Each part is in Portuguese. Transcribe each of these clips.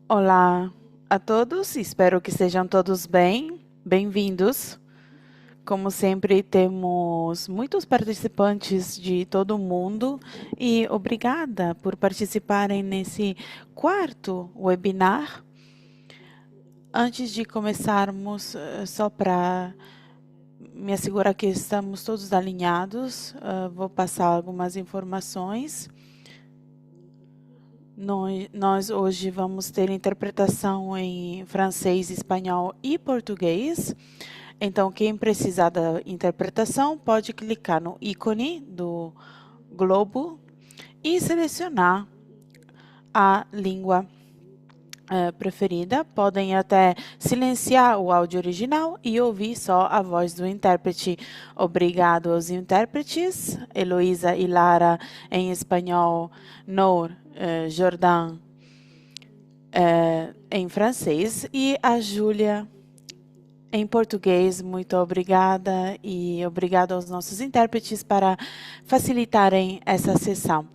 Olá a todos, espero que estejam todos bem, bem-vindos. Como sempre, temos muitos participantes de todo o mundo e obrigada por participarem nesse quarto webinar. Antes de começarmos, só para me assegurar que estamos todos alinhados, vou passar algumas informações. Nós hoje vamos ter interpretação em francês, espanhol e português. Então, quem precisar da interpretação pode clicar no ícone do globo e selecionar a língua preferida. Podem até silenciar o áudio original e ouvir só a voz do intérprete. Obrigado aos intérpretes, Heloísa e Lara em espanhol, Nour, Jordan em francês e a Júlia em português. Muito obrigada e obrigado aos nossos intérpretes para facilitarem essa sessão.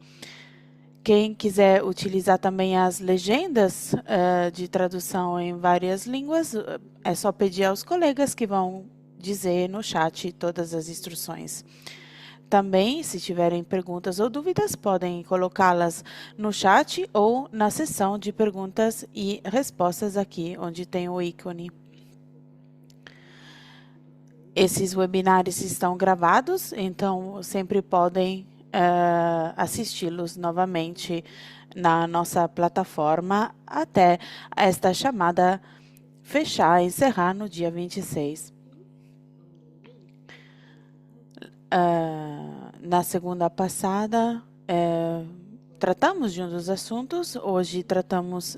Quem quiser utilizar também as legendas de tradução em várias línguas, é só pedir aos colegas que vão dizer no chat todas as instruções. Também, se tiverem perguntas ou dúvidas, podem colocá-las no chat ou na seção de perguntas e respostas aqui, onde tem o ícone. Esses webinários estão gravados, então sempre podem assisti-los novamente na nossa plataforma até esta chamada fechar, encerrar no dia 26. Na segunda passada, tratamos de um dos assuntos, hoje tratamos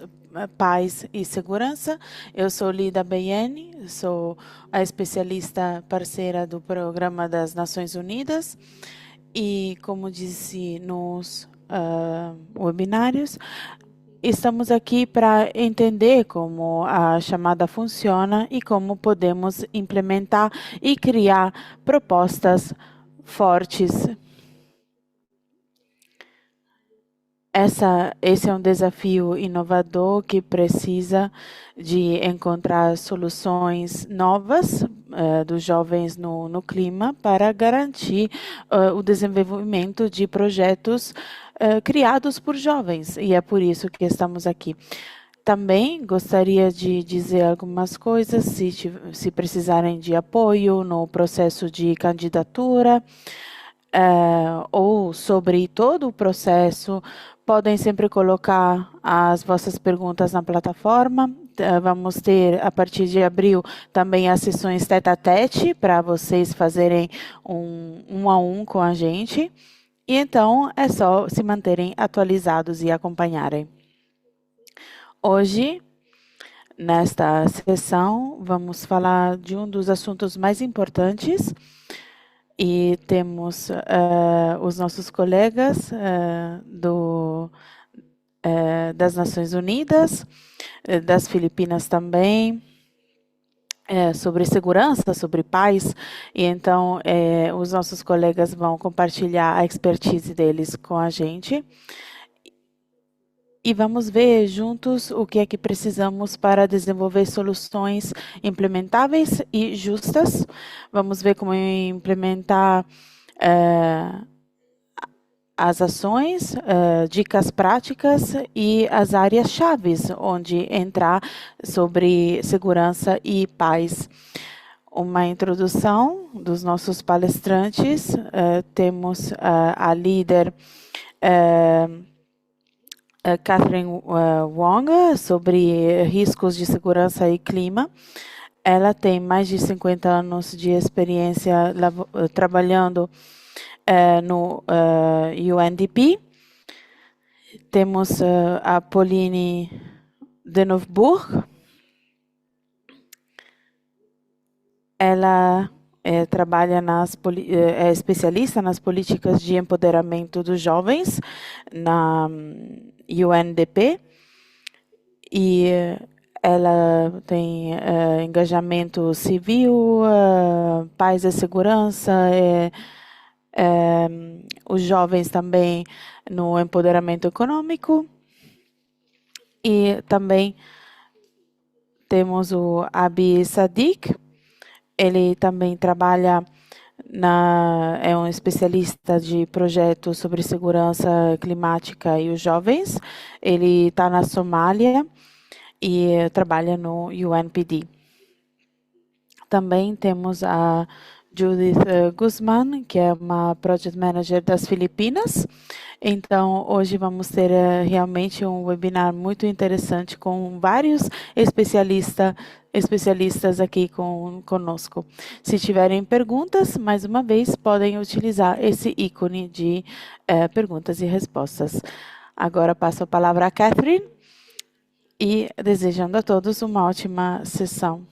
paz e segurança. Eu sou Lida Beyene, sou a especialista parceira do Programa das Nações Unidas e, como disse nos webinários, estamos aqui para entender como a chamada funciona e como podemos implementar e criar propostas fortes. Esse é um desafio inovador que precisa de encontrar soluções novas dos jovens no clima para garantir o desenvolvimento de projetos criados por jovens, e é por isso que estamos aqui. Também gostaria de dizer algumas coisas, se precisarem de apoio no processo de candidatura, ou sobre todo o processo, podem sempre colocar as vossas perguntas na plataforma. Vamos ter, a partir de abril, também as sessões tete-a-tete para vocês fazerem um a um com a gente. E então é só se manterem atualizados e acompanharem. Hoje, nesta sessão, vamos falar de um dos assuntos mais importantes e temos os nossos colegas das Nações Unidas, das Filipinas também, sobre segurança, sobre paz, e então os nossos colegas vão compartilhar a expertise deles com a gente. E vamos ver juntos o que é que precisamos para desenvolver soluções implementáveis e justas. Vamos ver como implementar as ações, dicas práticas e as áreas-chave onde entrar sobre segurança e paz. Uma introdução dos nossos palestrantes. Temos a líder Catherine Wong, sobre riscos de segurança e clima. Ela tem mais de 50 anos de experiência trabalhando no UNDP. Temos a Pauline Deneuve-Bourg. Ela trabalha é especialista nas políticas de empoderamento dos jovens na UNDP e ela tem engajamento civil, paz e segurança, os jovens também no empoderamento econômico. E também temos o Abi Sadiq. Ele também trabalha é um especialista de projetos sobre segurança climática e os jovens. Ele está na Somália e trabalha no UNPD. Também temos a Judith Guzman, que é uma Project Manager das Filipinas. Então, hoje vamos ter realmente um webinar muito interessante com vários especialistas aqui conosco. Se tiverem perguntas, mais uma vez, podem utilizar esse ícone de perguntas e respostas. Agora passo a palavra a Catherine e desejando a todos uma ótima sessão.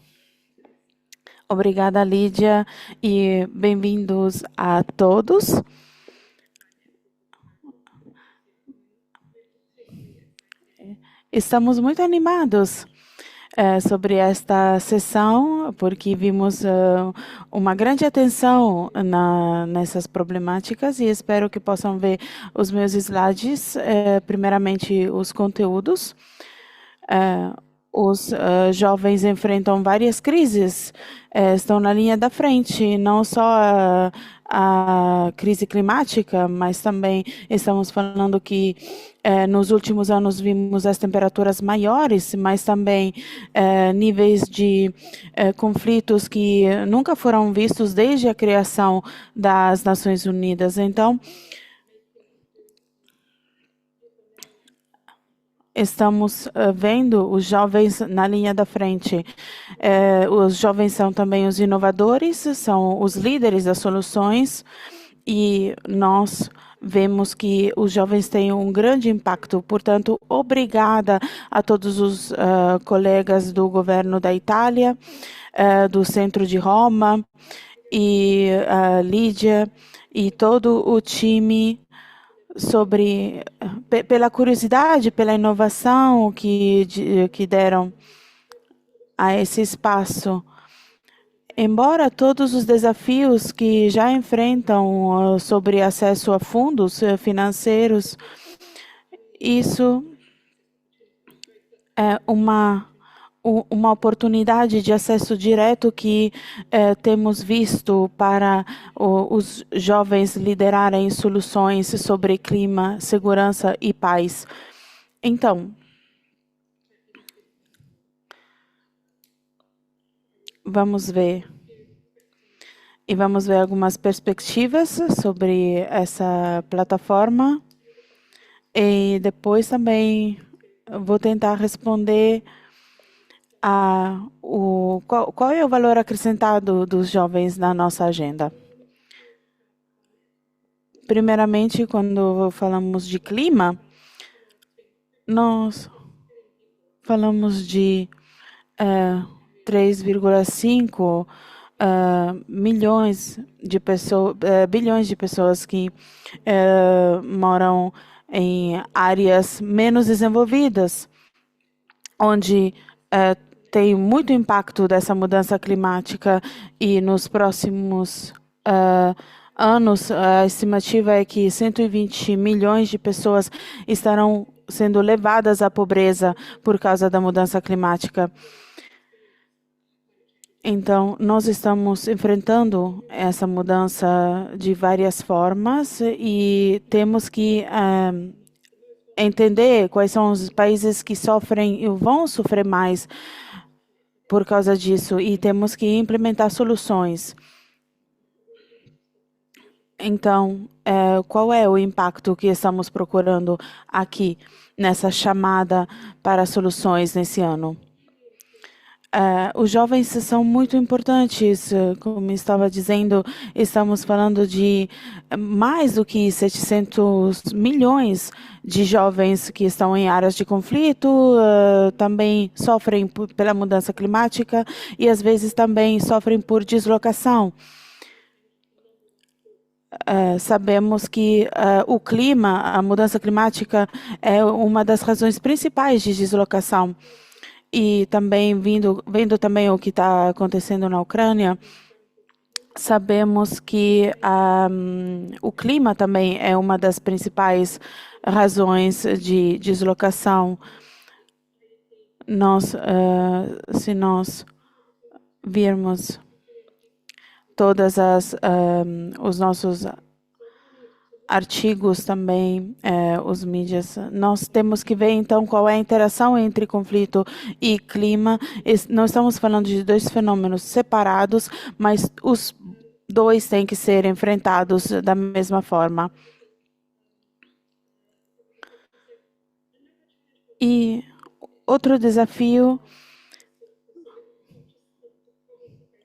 Obrigada, Lídia, e bem-vindos a todos. Estamos muito animados sobre esta sessão, porque vimos uma grande atenção nessas problemáticas e espero que possam ver os meus slides, primeiramente os conteúdos. Os jovens enfrentam várias crises, estão na linha da frente, não só a crise climática, mas também estamos falando que nos últimos anos vimos as temperaturas maiores, mas também níveis de conflitos que nunca foram vistos desde a criação das Nações Unidas. Então, estamos vendo os jovens na linha da frente. Os jovens são também os inovadores, são os líderes das soluções e nós vemos que os jovens têm um grande impacto. Portanto, obrigada a todos os colegas do governo da Itália, do Centro de Roma e a Lídia e todo o time pela curiosidade, pela inovação que deram a esse espaço. Embora todos os desafios que já enfrentam sobre acesso a fundos financeiros, isso é uma oportunidade de acesso direto que temos visto para os jovens liderarem soluções sobre clima, segurança e paz. Então, vamos ver. E vamos ver algumas perspectivas sobre essa plataforma. E depois também vou tentar responder qual é o valor acrescentado dos jovens na nossa agenda. Primeiramente, quando falamos de clima, nós falamos de 3,5 milhões de pessoas, bilhões de pessoas que moram em áreas menos desenvolvidas, onde tem muito impacto dessa mudança climática e nos próximos anos a estimativa é que 120 milhões de pessoas estarão sendo levadas à pobreza por causa da mudança climática. Então, nós estamos enfrentando essa mudança de várias formas e temos que entender quais são os países que sofrem e vão sofrer mais por causa disso e temos que implementar soluções. Então, qual é o impacto que estamos procurando aqui nessa chamada para soluções nesse ano? Os jovens são muito importantes, como estava dizendo, estamos falando de mais do que 700 milhões de jovens que estão em áreas de conflito, também sofrem pela mudança climática e às vezes também sofrem por deslocação. Sabemos que o clima, a mudança climática é uma das razões principais de deslocação. E também vendo também o que está acontecendo na Ucrânia, sabemos que o clima também é uma das principais razões de deslocação. Se nós virmos todas os nossos artigos também, os mídias, nós temos que ver então qual é a interação entre conflito e clima. Não estamos falando de dois fenômenos separados, mas os dois têm que ser enfrentados da mesma forma. E outro desafio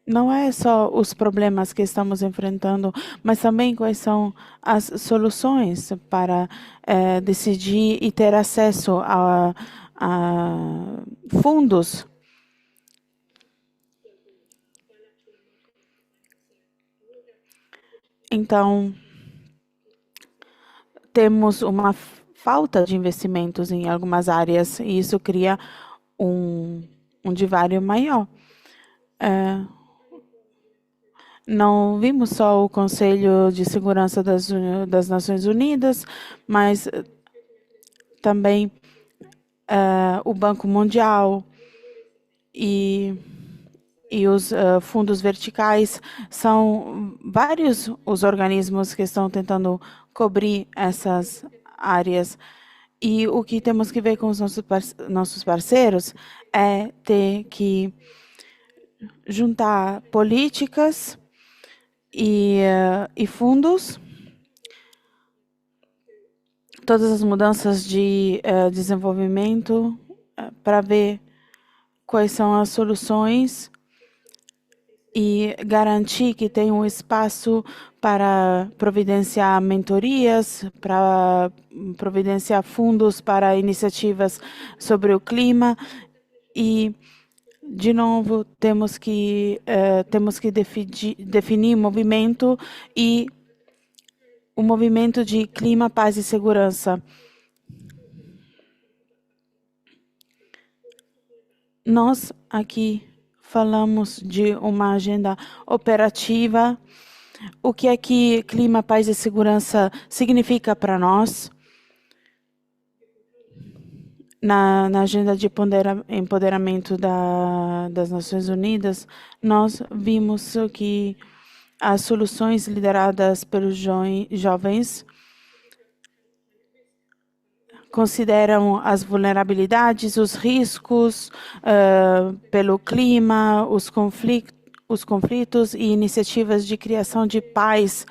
não é só os problemas que estamos enfrentando, mas também quais são as soluções para decidir e ter acesso a fundos. Então, temos uma falta de investimentos em algumas áreas e isso cria um divário maior. Não vimos só o Conselho de Segurança das Nações Unidas, mas também o Banco Mundial e os fundos verticais. São vários os organismos que estão tentando cobrir essas áreas. E o que temos que ver com os nossos parceiros é ter que juntar políticas e fundos, todas as mudanças de desenvolvimento, para ver quais são as soluções e garantir que tem um espaço para providenciar mentorias, para providenciar fundos para iniciativas sobre o clima. E, de novo, temos que definir movimento e o movimento de clima, paz e segurança. Nós aqui falamos de uma agenda operativa. O que é que clima, paz e segurança significa para nós? Na agenda de empoderamento das Nações Unidas, nós vimos que as soluções lideradas pelos jovens consideram as vulnerabilidades, os riscos pelo clima, os conflitos e iniciativas de criação de paz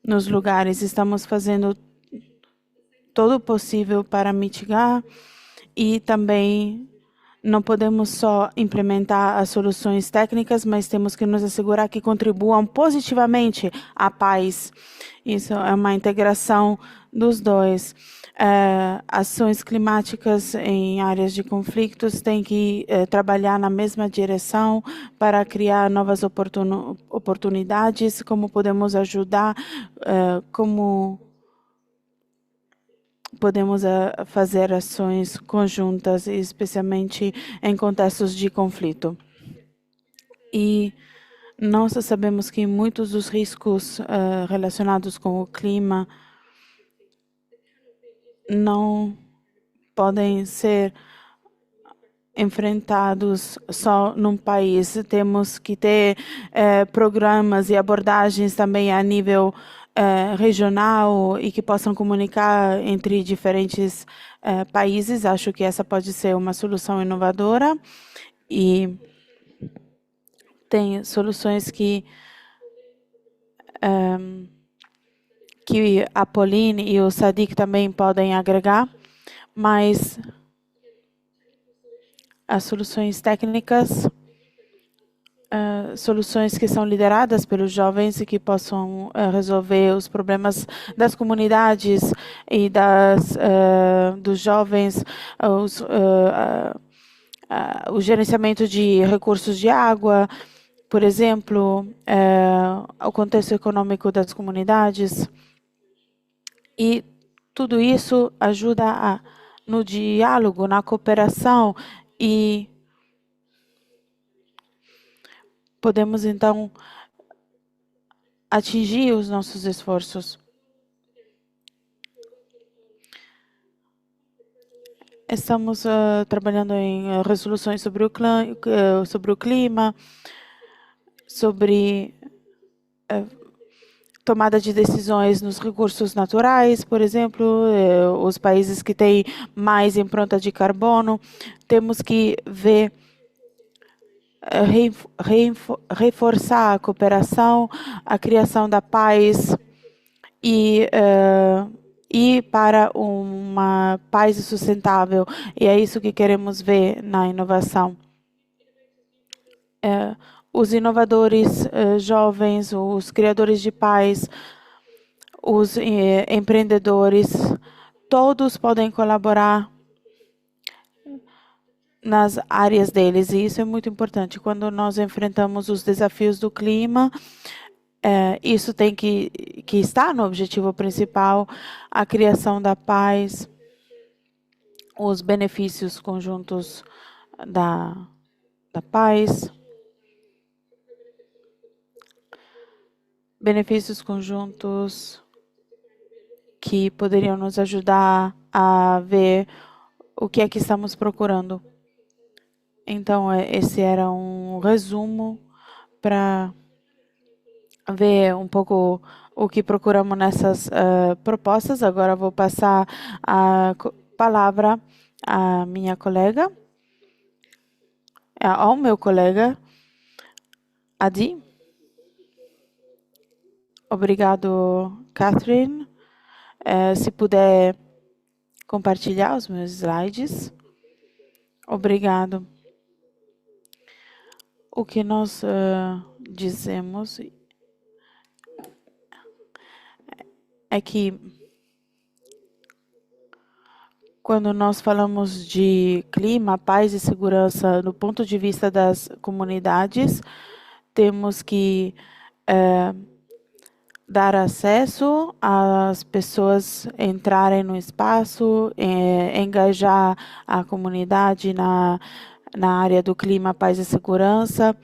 nos lugares. Estamos fazendo todo o possível para mitigar e também não podemos só implementar as soluções técnicas, mas temos que nos assegurar que contribuam positivamente à paz. Isso é uma integração dos dois. Ações climáticas em áreas de conflitos têm que trabalhar na mesma direção para criar novas oportunidades, como podemos ajudar, como podemos fazer ações conjuntas, especialmente em contextos de conflito. E nós sabemos que muitos dos riscos relacionados com o clima não podem ser enfrentados só num país. Temos que ter programas e abordagens também a nível regional e que possam comunicar entre diferentes países. Acho que essa pode ser uma solução inovadora e tem soluções que a Pauline e o Sadiq também podem agregar, mas as soluções técnicas, soluções que são lideradas pelos jovens e que possam resolver os problemas das comunidades e dos jovens, o gerenciamento de recursos de água, por exemplo, o contexto econômico das comunidades. E tudo isso ajuda no diálogo, na cooperação e podemos, então, atingir os nossos esforços. Estamos trabalhando em resoluções sobre o clima, sobre tomada de decisões nos recursos naturais, por exemplo, os países que têm mais impronta de carbono. Temos que ver, reforçar a cooperação, a criação da paz e ir para uma paz sustentável. E é isso que queremos ver na inovação. Os inovadores jovens, os criadores de paz, os empreendedores, todos podem colaborar nas áreas deles, e isso é muito importante. Quando nós enfrentamos os desafios do clima, isso tem que estar no objetivo principal, a criação da paz, os benefícios conjuntos da paz, benefícios conjuntos que poderiam nos ajudar a ver o que é que estamos procurando. Então, esse era um resumo para ver um pouco o que procuramos nessas propostas. Agora vou passar a palavra à minha colega, ao meu colega, Adi. Obrigado, Catherine. Se puder compartilhar os meus slides. Obrigado. O que nós dizemos é que quando nós falamos de clima, paz e segurança do ponto de vista das comunidades, temos que dar acesso às pessoas entrarem no espaço, engajar a comunidade na área do clima, paz e segurança.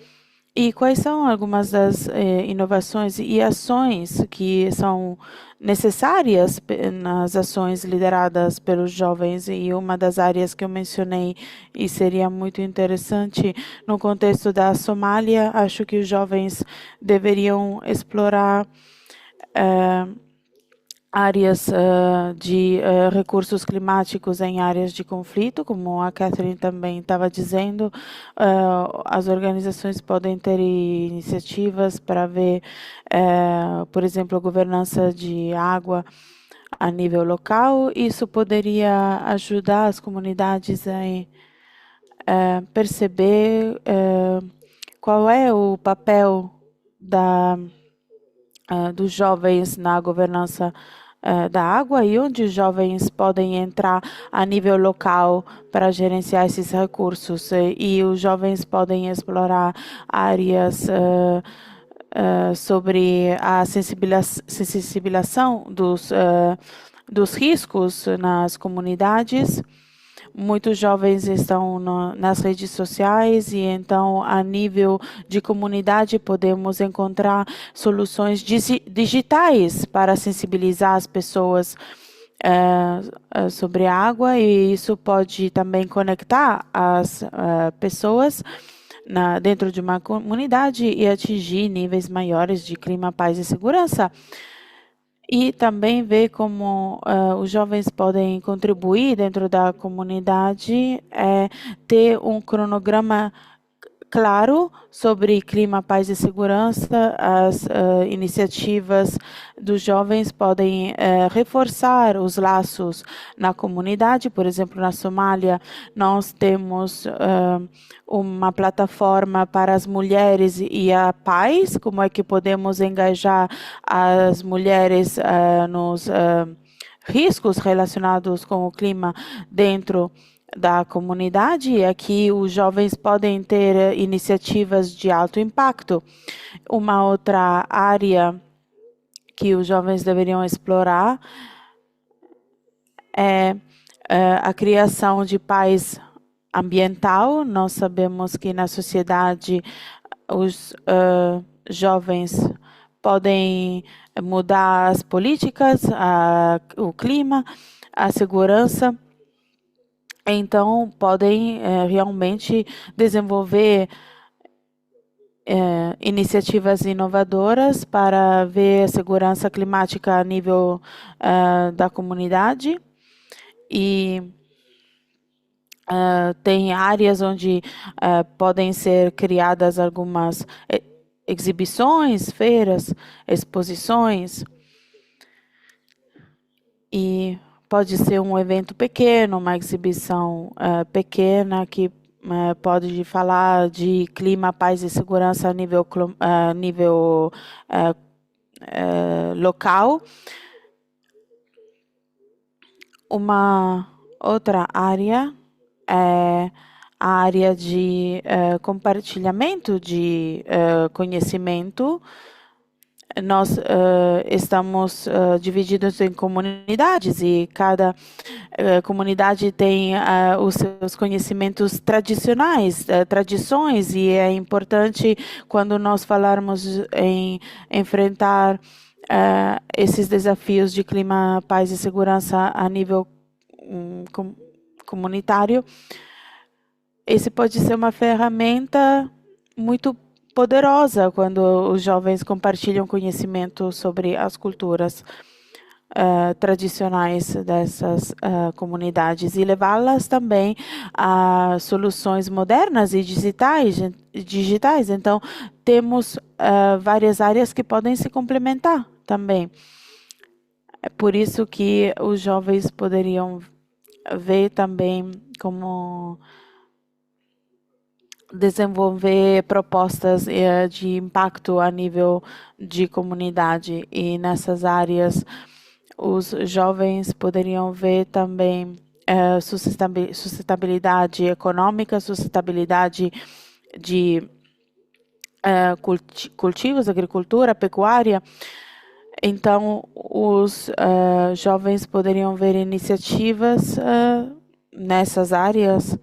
E quais são algumas das inovações e ações que são necessárias nas ações lideradas pelos jovens? E uma das áreas que eu mencionei e seria muito interessante no contexto da Somália, acho que os jovens deveriam explorar áreas de recursos climáticos em áreas de conflito, como a Catherine também estava dizendo. As organizações podem ter iniciativas para ver, por exemplo, a governança de água a nível local. Isso poderia ajudar as comunidades a perceber qual é o papel dos jovens na governança da água e onde os jovens podem entrar a nível local para gerenciar esses recursos. E os jovens podem explorar áreas sobre a sensibilização dos riscos nas comunidades. Muitos jovens estão nas redes sociais e então, a nível de comunidade, podemos encontrar soluções digitais para sensibilizar as pessoas sobre a água, e isso pode também conectar as pessoas dentro de uma comunidade e atingir níveis maiores de clima, paz e segurança. E também ver como os jovens podem contribuir dentro da comunidade, ter um cronograma claro sobre clima, paz e segurança. As iniciativas dos jovens podem reforçar os laços na comunidade. Por exemplo, na Somália, nós temos uma plataforma para as mulheres e a paz. Como é que podemos engajar as mulheres nos riscos relacionados com o clima dentro da comunidade? E aqui os jovens podem ter iniciativas de alto impacto. Uma outra área que os jovens deveriam explorar é a criação de paz ambiental. Nós sabemos que na sociedade os jovens podem mudar as políticas, o clima, a segurança. Então, podem realmente desenvolver iniciativas inovadoras para ver a segurança climática a nível da comunidade e tem áreas onde podem ser criadas algumas exibições, feiras, exposições e pode ser um evento pequeno, uma exibição pequena que pode falar de clima, paz e segurança a nível local. Uma outra área é a área de compartilhamento de conhecimento. Nós estamos divididos em comunidades e cada comunidade tem os seus conhecimentos tradicionais, tradições, e é importante quando nós falarmos em enfrentar esses desafios de clima, paz e segurança a nível comunitário. Esse pode ser uma ferramenta muito poderosa quando os jovens compartilham conhecimento sobre as culturas tradicionais dessas comunidades e levá-las também a soluções modernas e digitais. Então, temos várias áreas que podem se complementar também. É por isso que os jovens poderiam ver também como desenvolver propostas de impacto a nível de comunidade, e nessas áreas os jovens poderiam ver também sustentabilidade econômica, sustentabilidade de cultivos, agricultura, pecuária. Então, os jovens poderiam ver iniciativas nessas áreas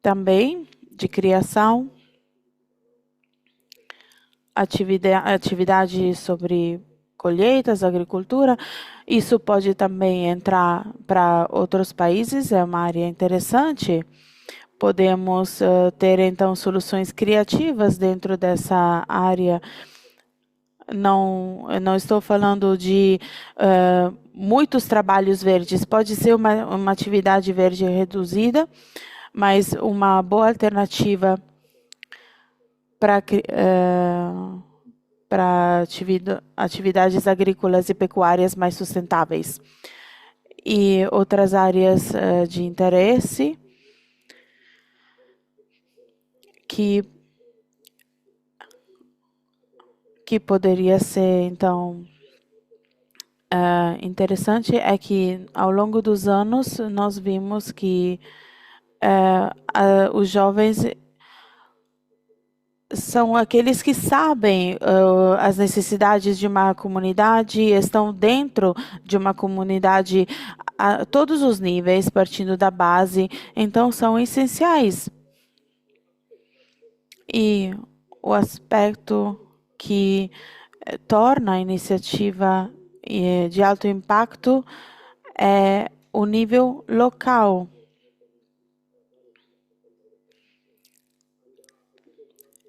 também de criação, atividade sobre colheitas, agricultura. Isso pode também entrar para outros países, é uma área interessante. Podemos ter, então, soluções criativas dentro dessa área. Não estou falando de muitos trabalhos verdes, pode ser uma atividade verde reduzida, mas uma boa alternativa para atividades agrícolas e pecuárias mais sustentáveis. E outras áreas de interesse que poderia ser, então, interessante é que, ao longo dos anos, nós vimos que os jovens são aqueles que sabem as necessidades de uma comunidade, estão dentro de uma comunidade a todos os níveis, partindo da base, então são essenciais. E o aspecto que torna a iniciativa de alto impacto é o nível local.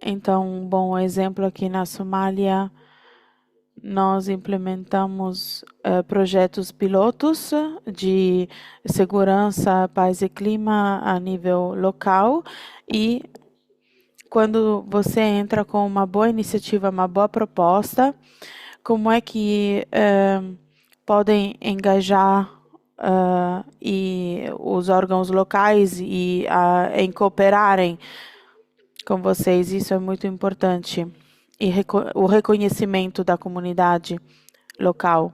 Então, um bom exemplo aqui na Somália, nós implementamos projetos pilotos de segurança, paz e clima a nível local, e quando você entra com uma boa iniciativa, uma boa proposta, como é que podem engajar e os órgãos locais em cooperarem com vocês? Isso é muito importante. E o reconhecimento da comunidade local.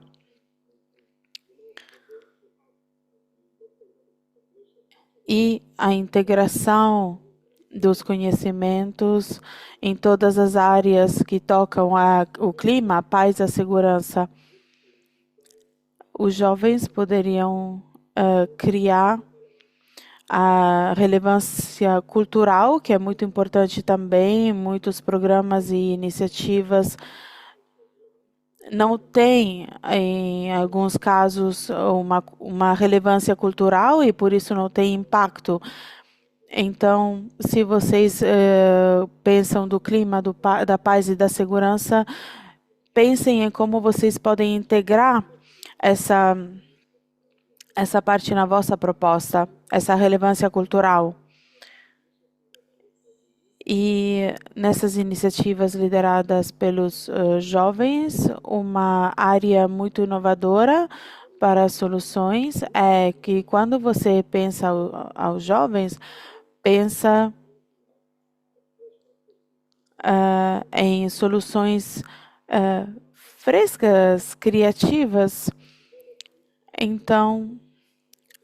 E a integração dos conhecimentos em todas as áreas que tocam o clima, a paz e a segurança. Os jovens poderiam criar a relevância cultural, que é muito importante também, muitos programas e iniciativas não tem, em alguns casos, uma relevância cultural e por isso não tem impacto. Então, se vocês pensam do clima, da paz e da segurança, pensem em como vocês podem integrar essa, essa parte na vossa proposta, essa relevância cultural. E nessas iniciativas lideradas pelos jovens, uma área muito inovadora para soluções é que quando você pensa aos jovens, pensa em soluções frescas, criativas. Então,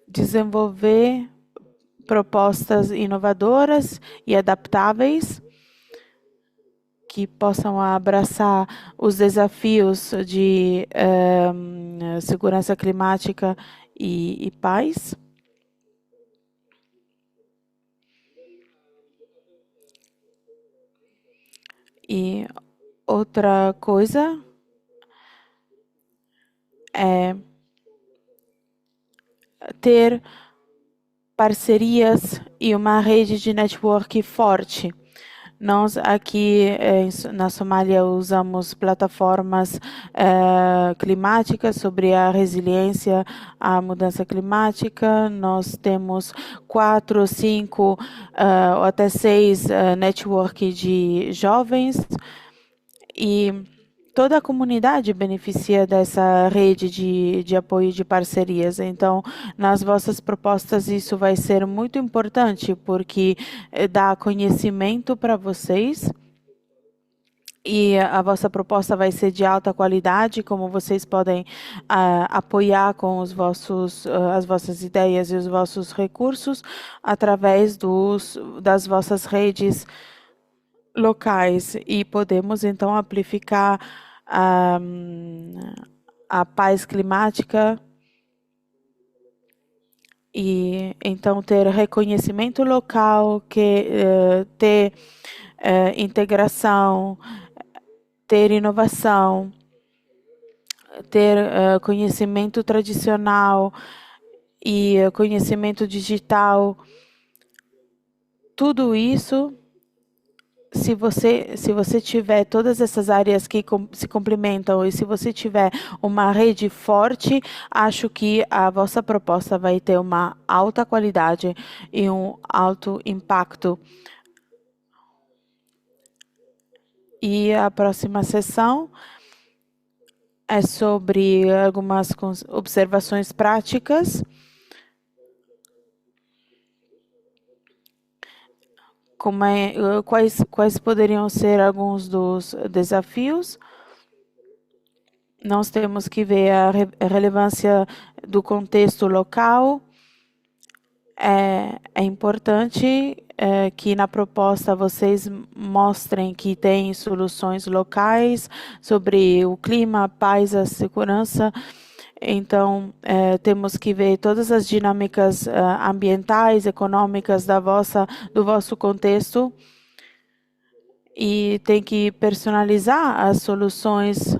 desenvolver propostas inovadoras e adaptáveis que possam abraçar os desafios de segurança climática e paz. E outra coisa é ter parcerias e uma rede de network forte. Nós aqui na Somália usamos plataformas climáticas sobre a resiliência à mudança climática. Nós temos 4, 5 ou até 6 network de jovens e toda a comunidade beneficia dessa rede de apoio de parcerias. Então, nas vossas propostas, isso vai ser muito importante, porque dá conhecimento para vocês e a vossa proposta vai ser de alta qualidade, como vocês podem apoiar com as vossas ideias e os vossos recursos através das vossas redes locais e podemos então amplificar a, a paz climática e então ter reconhecimento local, ter integração, ter inovação, ter conhecimento tradicional e conhecimento digital. Tudo isso, se você tiver todas essas áreas que se complementam e se você tiver uma rede forte, acho que a vossa proposta vai ter uma alta qualidade e um alto impacto. E a próxima sessão é sobre algumas observações práticas. Quais poderiam ser alguns dos desafios? Nós temos que ver a relevância do contexto local. É importante que na proposta vocês mostrem que tem soluções locais sobre o clima, a paz, a segurança. Então, temos que ver todas as dinâmicas ambientais, econômicas do vosso contexto e tem que personalizar as soluções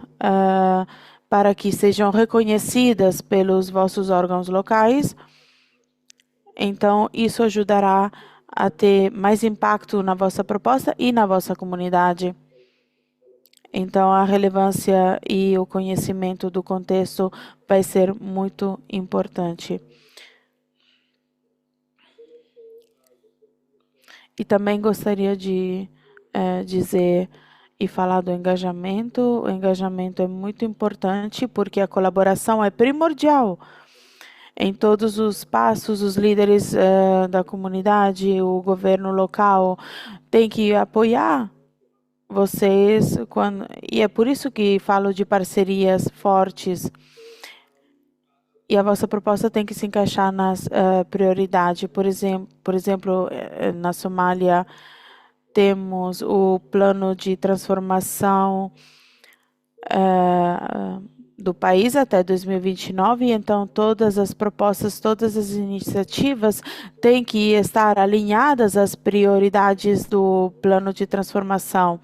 para que sejam reconhecidas pelos vossos órgãos locais. Então, isso ajudará a ter mais impacto na vossa proposta e na vossa comunidade. Então, a relevância e o conhecimento do contexto vai ser muito importante. E também gostaria de dizer e falar do engajamento. O engajamento é muito importante porque a colaboração é primordial. Em todos os passos, os líderes da comunidade, o governo local tem que apoiar vocês, e é por isso que falo de parcerias fortes. E a vossa proposta tem que se encaixar nas prioridades. Por exemplo, na Somália, temos o plano de transformação do país até 2029, então todas as propostas, todas as iniciativas têm que estar alinhadas às prioridades do plano de transformação.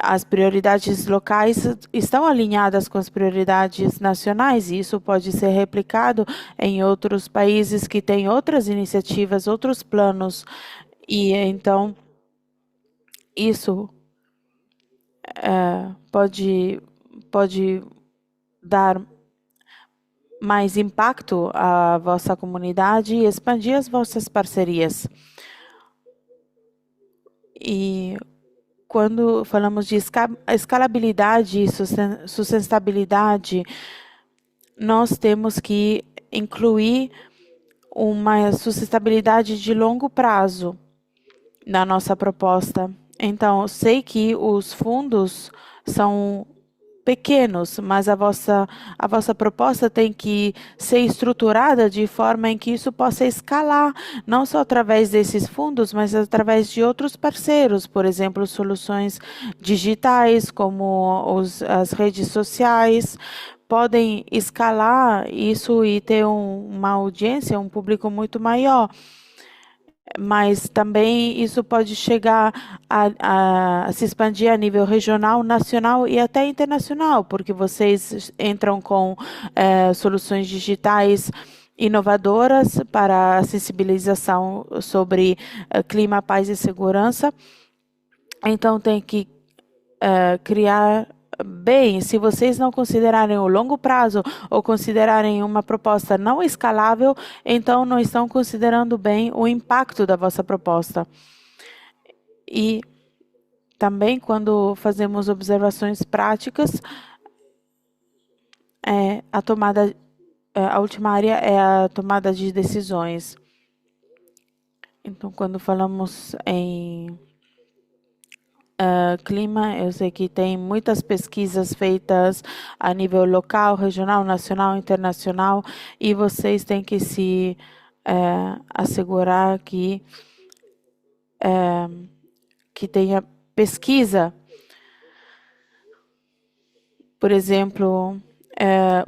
as prioridades locais estão alinhadas com as prioridades nacionais, e isso pode ser replicado em outros países que têm outras iniciativas, outros planos, e então isso pode dar mais impacto à vossa comunidade e expandir as vossas parcerias. E quando falamos de escalabilidade e sustentabilidade, nós temos que incluir uma sustentabilidade de longo prazo na nossa proposta. Então, eu sei que os fundos são pequenos, mas a vossa proposta tem que ser estruturada de forma em que isso possa escalar, não só através desses fundos, mas através de outros parceiros, por exemplo, soluções digitais, como as redes sociais, podem escalar isso e ter uma audiência, um público muito maior. Mas também isso pode chegar a se expandir a nível regional, nacional e até internacional, porque vocês entram com soluções digitais inovadoras para a sensibilização sobre clima, paz e segurança. Então, tem que criar bem. Se vocês não considerarem o longo prazo ou considerarem uma proposta não escalável, então não estão considerando bem o impacto da vossa proposta. E também, quando fazemos observações práticas, a última área é a tomada de decisões. Então, quando falamos em clima, eu sei que tem muitas pesquisas feitas a nível local, regional, nacional, internacional, e vocês têm que se assegurar que tenha pesquisa. Por exemplo,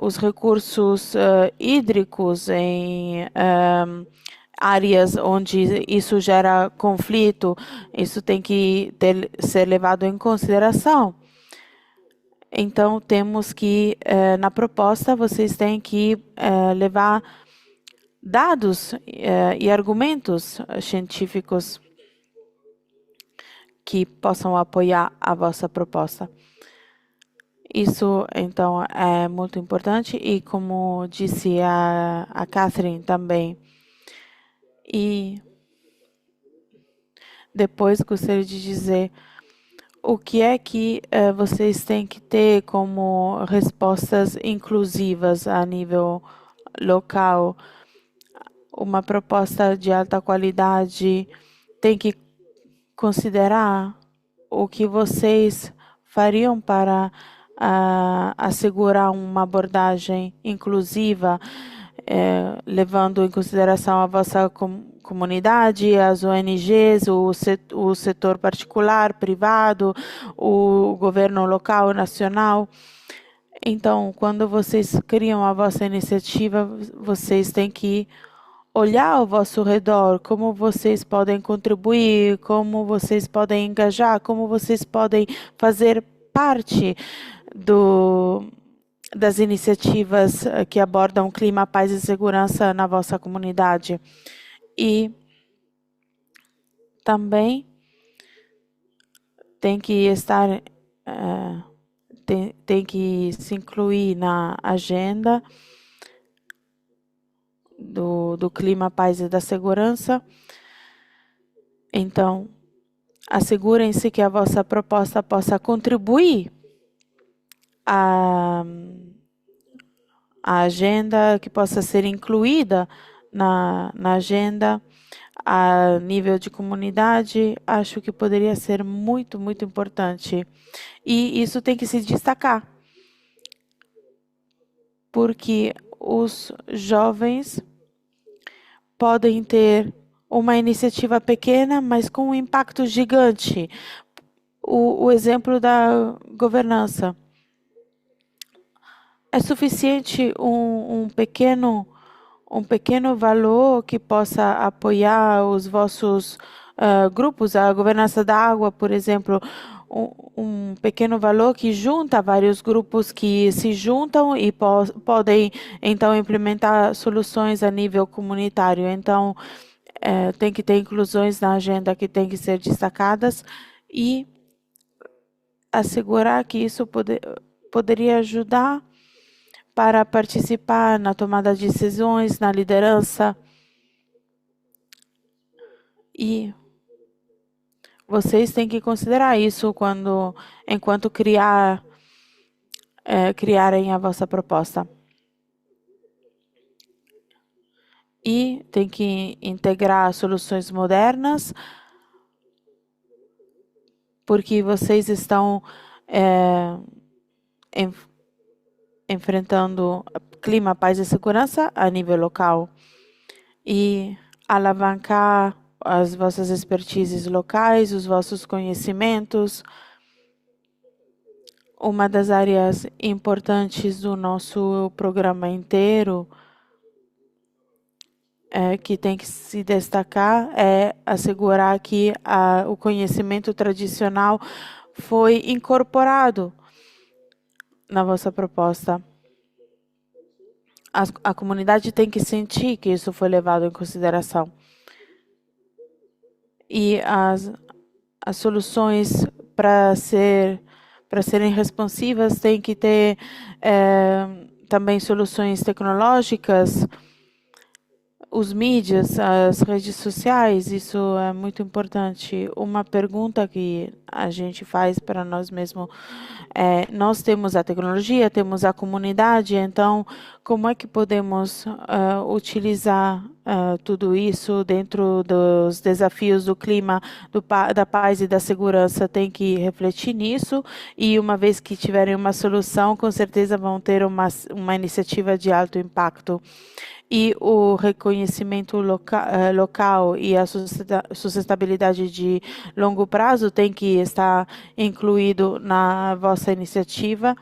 os recursos hídricos em áreas onde isso gera conflito, isso tem que ser levado em consideração. Então, temos que, na proposta, vocês têm que levar dados e argumentos científicos que possam apoiar a vossa proposta. Isso, então, é muito importante e, como disse a Catherine também, e depois gostaria de dizer o que é que vocês têm que ter como respostas inclusivas a nível local. Uma proposta de alta qualidade tem que considerar o que vocês fariam para assegurar uma abordagem inclusiva, levando em consideração a vossa comunidade, as ONGs, o setor particular, privado, o governo local, nacional. Então, quando vocês criam a vossa iniciativa, vocês têm que olhar ao vosso redor, como vocês podem contribuir, como vocês podem engajar, como vocês podem fazer parte das iniciativas que abordam clima, paz e segurança na vossa comunidade. E também tem que estar, tem que se incluir na agenda do clima, paz e da segurança. Então, assegurem-se que a vossa proposta possa contribuir à agenda, que possa ser incluída na agenda a nível de comunidade. Acho que poderia ser muito, muito importante. E isso tem que se destacar, porque os jovens podem ter uma iniciativa pequena, mas com um impacto gigante. O exemplo da governança. É suficiente um pequeno valor que possa apoiar os vossos grupos, a governança da água, por exemplo, um pequeno valor que junta vários grupos que se juntam e podem, então, implementar soluções a nível comunitário. Então, tem que ter inclusões na agenda que tem que ser destacadas e assegurar que isso poderia ajudar para participar na tomada de decisões, na liderança. E vocês têm que considerar isso enquanto criarem a vossa proposta. E tem que integrar soluções modernas, porque vocês estão enfrentando clima, paz e segurança a nível local. E alavancar as vossas expertises locais, os vossos conhecimentos. Uma das áreas importantes do nosso programa inteiro que tem que se destacar é assegurar que o conhecimento tradicional foi incorporado na vossa proposta. A comunidade tem que sentir que isso foi levado em consideração. E as soluções para serem responsivas têm que ter também soluções tecnológicas, os mídias, as redes sociais, isso é muito importante. Uma pergunta que a gente faz para nós mesmos é: nós temos a tecnologia, temos a comunidade, então como é que podemos utilizar tudo isso dentro dos desafios do clima, da paz e da segurança? Tem que refletir nisso e uma vez que tiverem uma solução, com certeza vão ter uma iniciativa de alto impacto. E o reconhecimento local e a sustentabilidade de longo prazo tem que estar incluído na vossa iniciativa.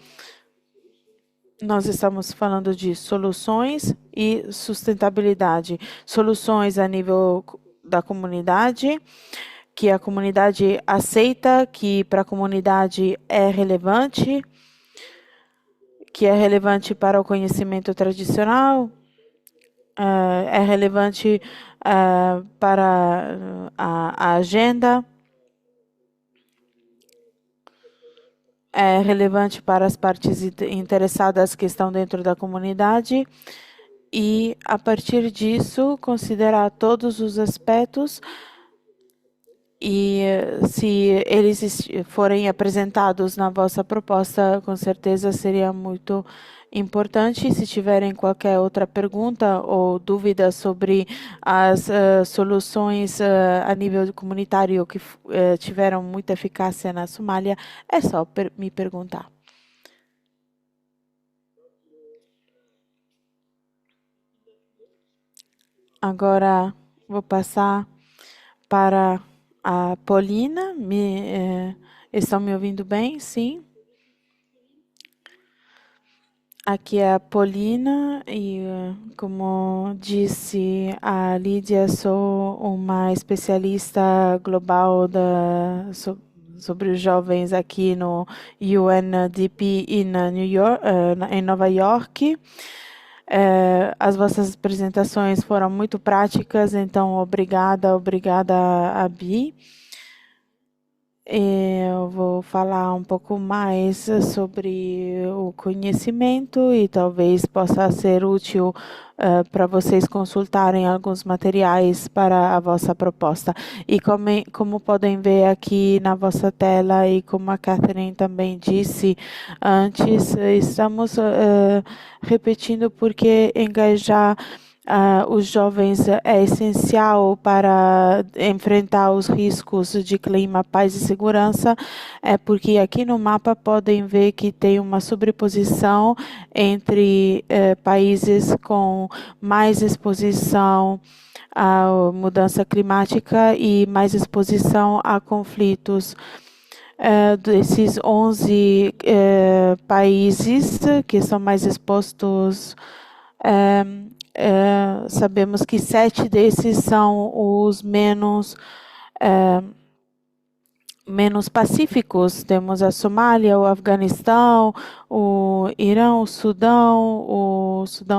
Nós estamos falando de soluções e sustentabilidade. Soluções a nível da comunidade, que a comunidade aceita, que para a comunidade é relevante, que é relevante para o conhecimento tradicional, é relevante para a agenda, é relevante para as partes interessadas que estão dentro da comunidade e, a partir disso, considerar todos os aspectos e, se eles forem apresentados na vossa proposta, com certeza seria muito importante. Se tiverem qualquer outra pergunta ou dúvida sobre as soluções a nível comunitário que tiveram muita eficácia na Somália, é só me perguntar. Agora vou passar para a Paulina. Estão me ouvindo bem? Sim. Aqui é a Paulina e, como disse a Lídia, sou uma especialista global sobre os jovens aqui no UNDP em Nova York. As vossas apresentações foram muito práticas, então obrigada, Abi. Eu vou falar um pouco mais sobre o conhecimento e talvez possa ser útil para vocês consultarem alguns materiais para a vossa proposta. E como podem ver aqui na vossa tela e como a Catherine também disse antes, estamos repetindo porque engajar os jovens é essencial para enfrentar os riscos de clima, paz e segurança, porque aqui no mapa podem ver que tem uma sobreposição entre países com mais exposição à mudança climática e mais exposição a conflitos. Desses 11 países que são mais expostos, sabemos que 7 desses são os menos menos pacíficos. Temos a Somália, o Afeganistão, o Irã, o Sudão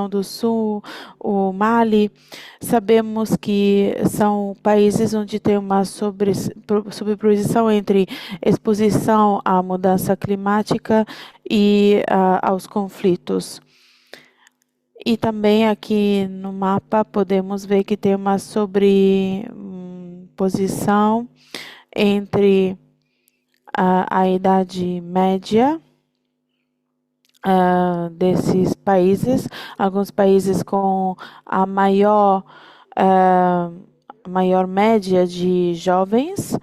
do Sul, o Mali. Sabemos que são países onde tem uma sobreposição entre exposição à mudança climática e aos conflitos. E também aqui no mapa podemos ver que tem uma sobreposição entre a idade média desses países, alguns países com a maior média de jovens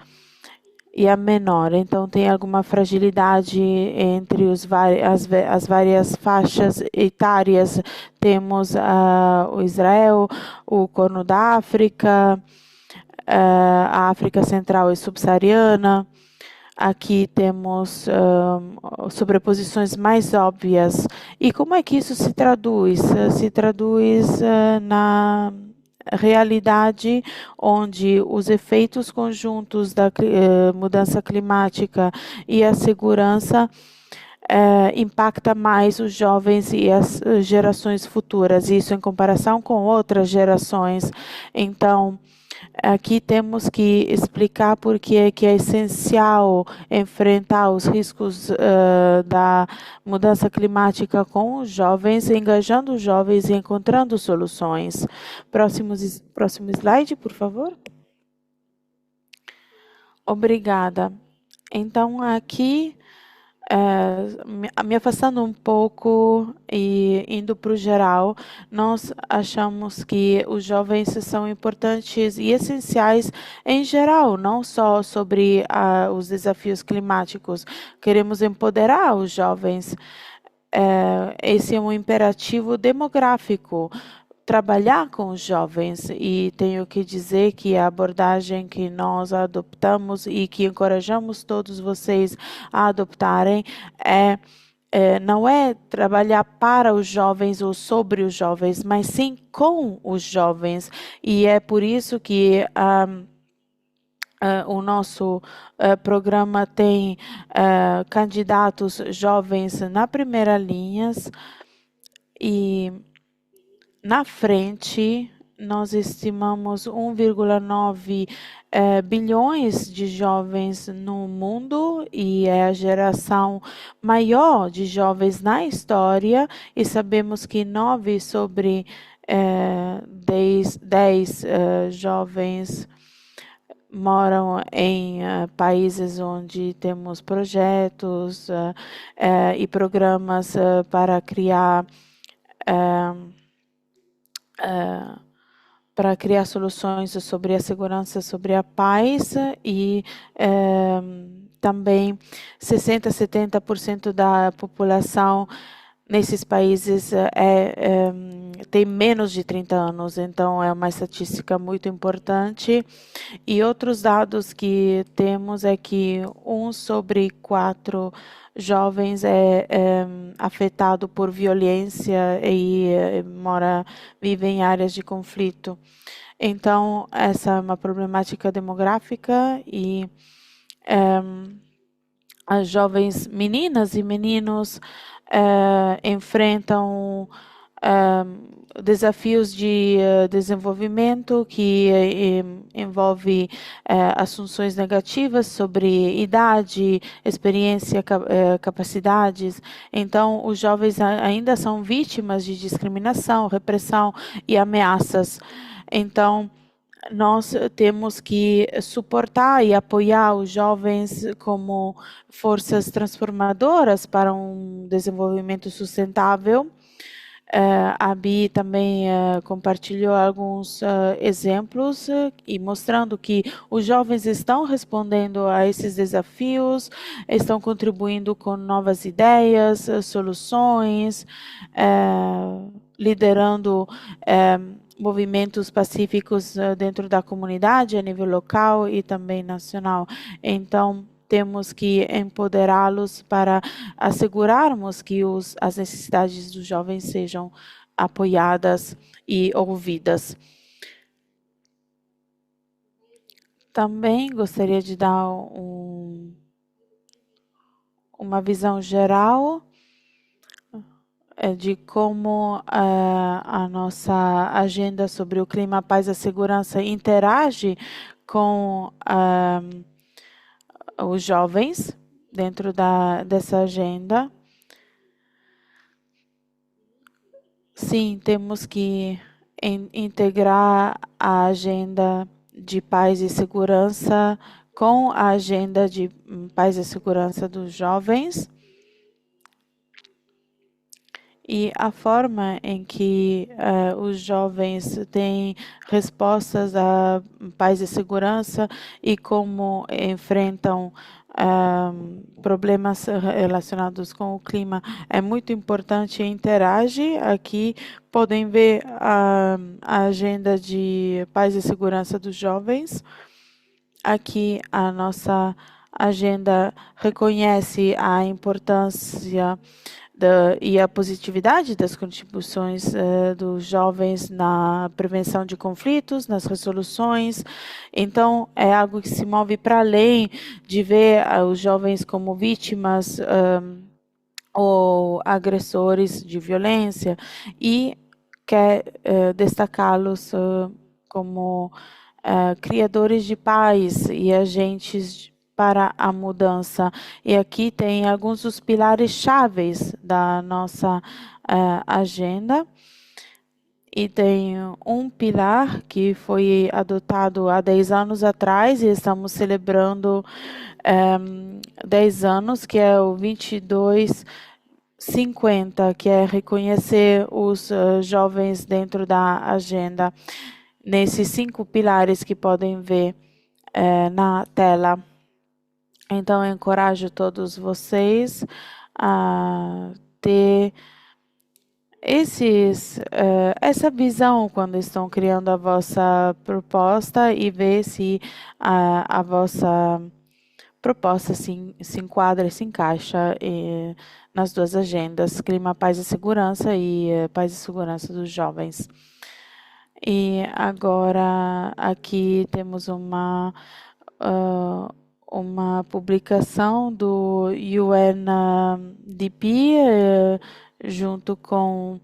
e a menor. Então, tem alguma fragilidade entre as várias faixas etárias. Temos o Israel, o Corno da África, a África Central e Subsaariana. Aqui temos sobreposições mais óbvias. E como é que isso se traduz? Se traduz na realidade onde os efeitos conjuntos da mudança climática e a segurança impacta mais os jovens e as gerações futuras, isso em comparação com outras gerações. Então, aqui temos que explicar por que é essencial enfrentar os riscos da mudança climática com os jovens, engajando os jovens e encontrando soluções. Próximo slide, por favor. Obrigada. Então, aqui, me afastando um pouco e indo para o geral, nós achamos que os jovens são importantes e essenciais em geral, não só sobre os desafios climáticos. Queremos empoderar os jovens. Esse é um imperativo demográfico. Trabalhar com os jovens, e tenho que dizer que a abordagem que nós adoptamos e que encorajamos todos vocês a adoptarem não é trabalhar para os jovens ou sobre os jovens, mas sim com os jovens. E é por isso que o nosso programa tem candidatos jovens na primeira linha e na frente, nós estimamos 1,9 bilhões de jovens no mundo e é a geração maior de jovens na história, e sabemos que 9 sobre 10 jovens moram em países onde temos projetos e programas para criar soluções sobre a segurança, sobre a paz, e também 60% a 70% da população nesses países tem menos de 30 anos, então é uma estatística muito importante. E outros dados que temos é que 1 sobre 4 jovens é afetado por violência e vive em áreas de conflito. Então, essa é uma problemática demográfica e as jovens meninas e meninos enfrentam desafios de desenvolvimento que envolve assunções negativas sobre idade, experiência, capacidades. Então, os jovens ainda são vítimas de discriminação, repressão e ameaças. Então, nós temos que suportar e apoiar os jovens como forças transformadoras para um desenvolvimento sustentável. A Bi também compartilhou alguns exemplos e mostrando que os jovens estão respondendo a esses desafios, estão contribuindo com novas ideias, soluções, liderando movimentos pacíficos dentro da comunidade, a nível local e também nacional. Então, temos que empoderá-los para assegurarmos que as necessidades dos jovens sejam apoiadas e ouvidas. Também gostaria de dar uma visão geral de como a nossa agenda sobre o clima, a paz e a segurança interage com os jovens dentro dessa agenda. Sim, temos que integrar a agenda de paz e segurança com a agenda de paz e segurança dos jovens. E a forma em que os jovens têm respostas à paz e segurança e como enfrentam problemas relacionados com o clima é muito importante e interage. Aqui podem ver a agenda de paz e segurança dos jovens. Aqui a nossa agenda reconhece a importância e a positividade das contribuições dos jovens na prevenção de conflitos, nas resoluções. Então, é algo que se move para além de ver os jovens como vítimas ou agressores de violência e quer destacá-los como criadores de paz e agentes para a mudança. E aqui tem alguns dos pilares chaves da nossa agenda. E tem um pilar que foi adotado há 10 anos atrás e estamos celebrando 10 anos, que é o 2250, que é reconhecer os jovens dentro da agenda, nesses 5 pilares que podem ver na tela. Então, eu encorajo todos vocês a ter essa visão quando estão criando a vossa proposta e ver se a vossa proposta se enquadra e se encaixa nas duas agendas, clima, paz e segurança e paz e segurança dos jovens. E agora aqui temos uma publicação do UNDP junto com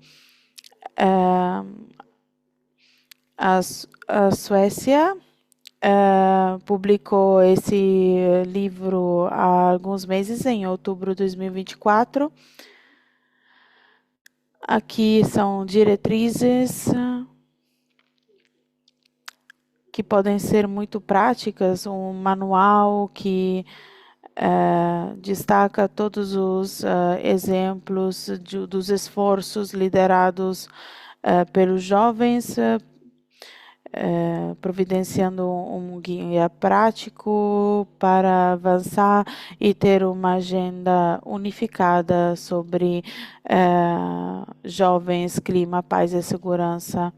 a Suécia. Publicou esse livro há alguns meses, em outubro de 2024. Aqui são diretrizes que podem ser muito práticas, um manual que destaca todos os exemplos dos esforços liderados pelos jovens, providenciando um guia prático para avançar e ter uma agenda unificada sobre jovens, clima, paz e segurança.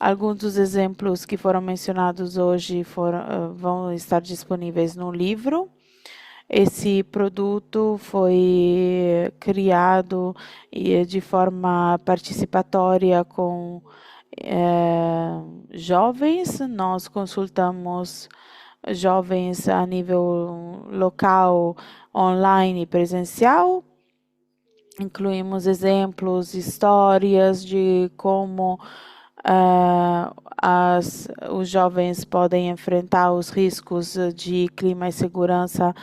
Alguns dos exemplos que foram mencionados hoje vão estar disponíveis no livro. Esse produto foi criado de forma participatória com jovens. Nós consultamos jovens a nível local, online e presencial. Incluímos exemplos, histórias de como os jovens podem enfrentar os riscos de clima e segurança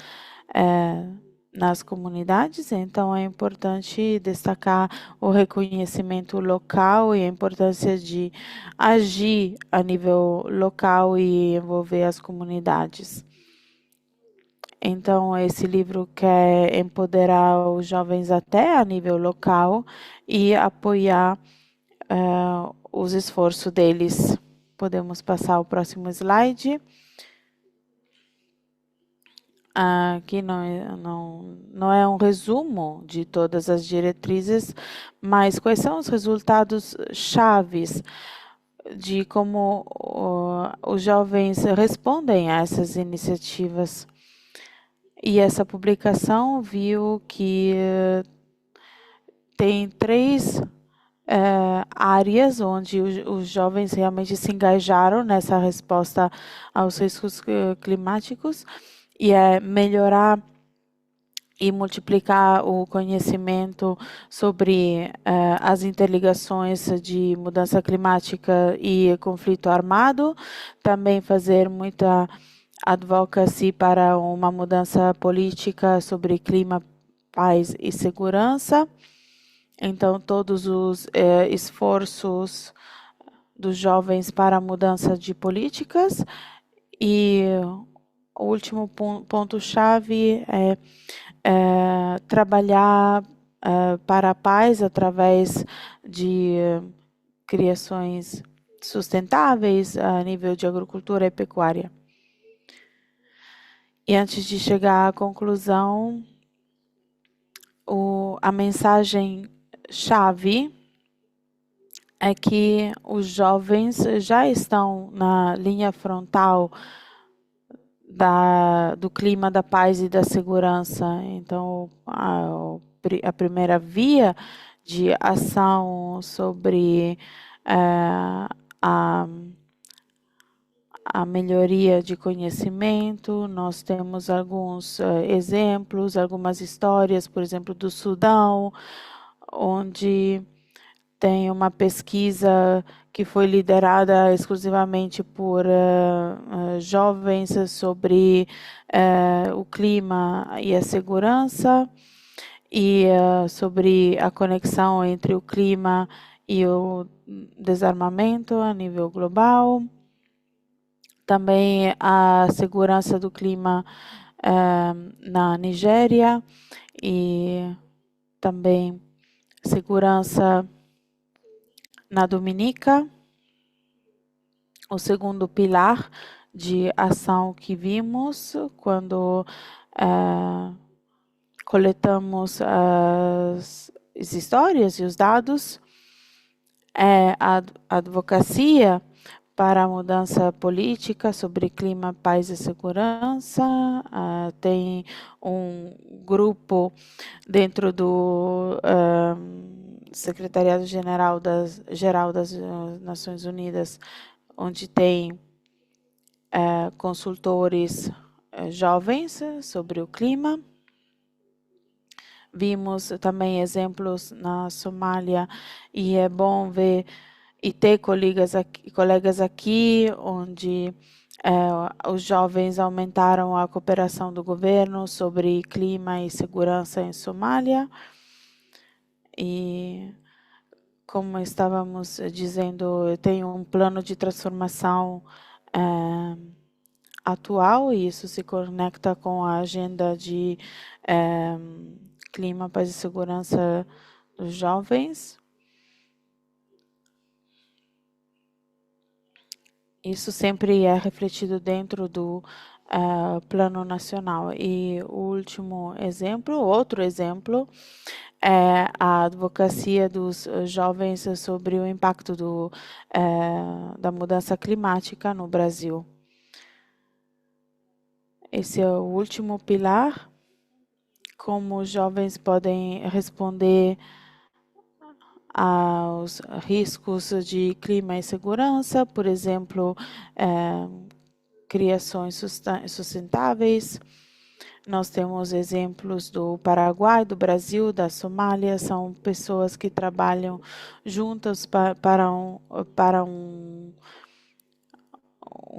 nas comunidades. Então, é importante destacar o reconhecimento local e a importância de agir a nível local e envolver as comunidades. Então, esse livro quer empoderar os jovens até a nível local e apoiar os esforços deles. Podemos passar ao próximo slide. Aqui não é um resumo de todas as diretrizes, mas quais são os resultados chaves de como os jovens respondem a essas iniciativas. E essa publicação viu que tem 3 áreas onde os jovens realmente se engajaram nessa resposta aos riscos climáticos e é melhorar e multiplicar o conhecimento sobre as interligações de mudança climática e conflito armado, também fazer muita advocacy para uma mudança política sobre clima, paz e segurança. Então, todos os esforços dos jovens para a mudança de políticas. E o último ponto-chave é trabalhar para a paz através de criações sustentáveis a nível de agricultura e pecuária. E antes de chegar à conclusão, a mensagem-chave é que os jovens já estão na linha frontal do clima da paz e da segurança. Então, a primeira via de ação sobre a melhoria de conhecimento, nós temos alguns exemplos, algumas histórias, por exemplo, do Sudão, onde tem uma pesquisa que foi liderada exclusivamente por jovens sobre o clima e a segurança e sobre a conexão entre o clima e o desarmamento a nível global. Também a segurança do clima na Nigéria e também segurança na Dominica. O segundo pilar de ação que vimos quando coletamos as histórias e os dados é a advocacia para a mudança política sobre clima, paz e segurança. Tem um grupo dentro do Secretariado-Geral das Nações Unidas, onde tem consultores jovens sobre o clima. Vimos também exemplos na Somália e é bom ver e ter colegas aqui onde os jovens aumentaram a cooperação do governo sobre clima e segurança em Somália. E como estávamos dizendo, eu tenho um plano de transformação atual e isso se conecta com a agenda de clima, paz e segurança dos jovens. Isso sempre é refletido dentro do plano nacional. E o último exemplo, outro exemplo, é a advocacia dos jovens sobre o impacto da mudança climática no Brasil. Esse é o último pilar, como os jovens podem responder aos riscos de clima e segurança, por exemplo, criações sustentáveis. Nós temos exemplos do Paraguai, do Brasil, da Somália, são pessoas que trabalham juntas para um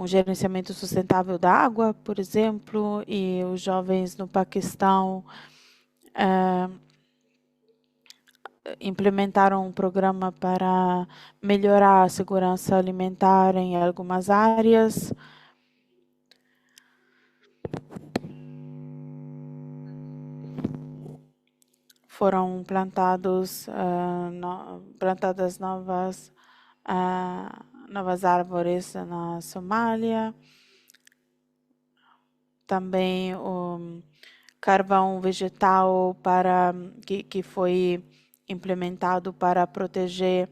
gerenciamento sustentável da água, por exemplo, e os jovens no Paquistão implementaram um programa para melhorar a segurança alimentar em algumas áreas. Foram plantadas novas árvores na Somália. Também o carvão vegetal que foi implementado para proteger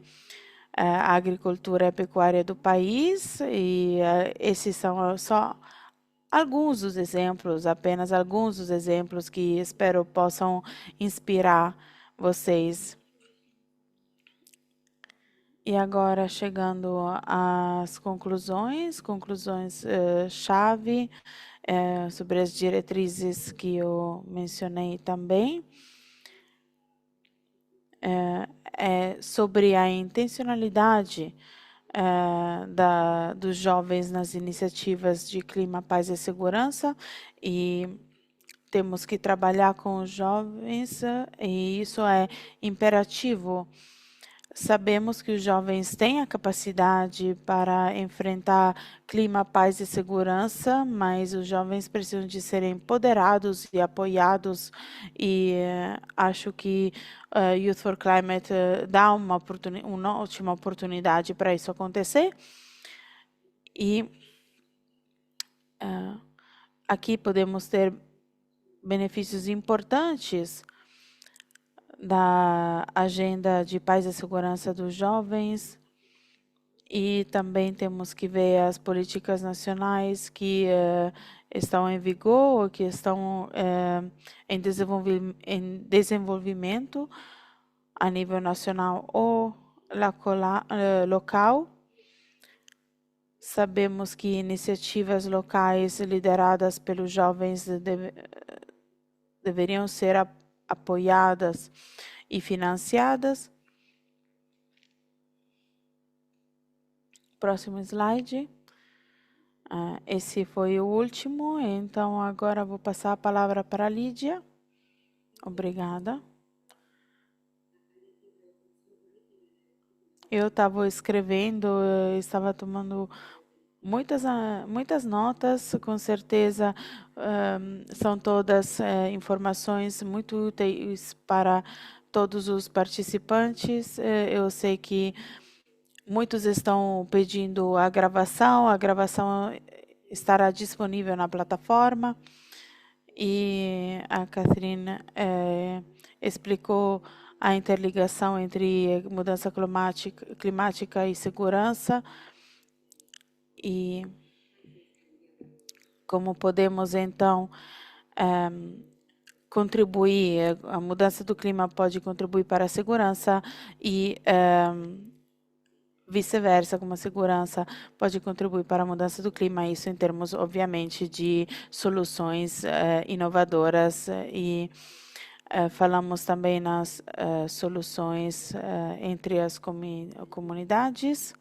a agricultura e a pecuária do país. E esses são só alguns dos exemplos, apenas alguns dos exemplos que espero possam inspirar vocês. E agora chegando às conclusões chave sobre as diretrizes que eu mencionei também. Sobre a intencionalidade dos jovens nas iniciativas de clima, paz e segurança, e temos que trabalhar com os jovens, e isso é imperativo. Sabemos que os jovens têm a capacidade para enfrentar clima, paz e segurança, mas os jovens precisam de serem empoderados e apoiados, e acho que Youth for Climate dá uma ótima oportunidade para isso acontecer. E aqui podemos ter benefícios importantes da agenda de paz e segurança dos jovens, e também temos que ver as políticas nacionais que estão em vigor, que estão em desenvolvimento a nível nacional ou local. Sabemos que iniciativas locais lideradas pelos jovens deveriam ser apoiadas e financiadas. Próximo slide. Esse foi o último, então agora vou passar a palavra para a Lídia. Obrigada. Eu estava escrevendo, estava tomando muitas notas, com certeza são todas informações muito úteis para todos os participantes. Eu sei que muitos estão pedindo a gravação estará disponível na plataforma, e a Catherine explicou a interligação entre mudança climática e segurança, e como podemos então contribuir, a mudança do clima pode contribuir para a segurança, e vice-versa, como a segurança pode contribuir para a mudança do clima, isso em termos, obviamente, de soluções inovadoras, e falamos também nas soluções entre as comunidades.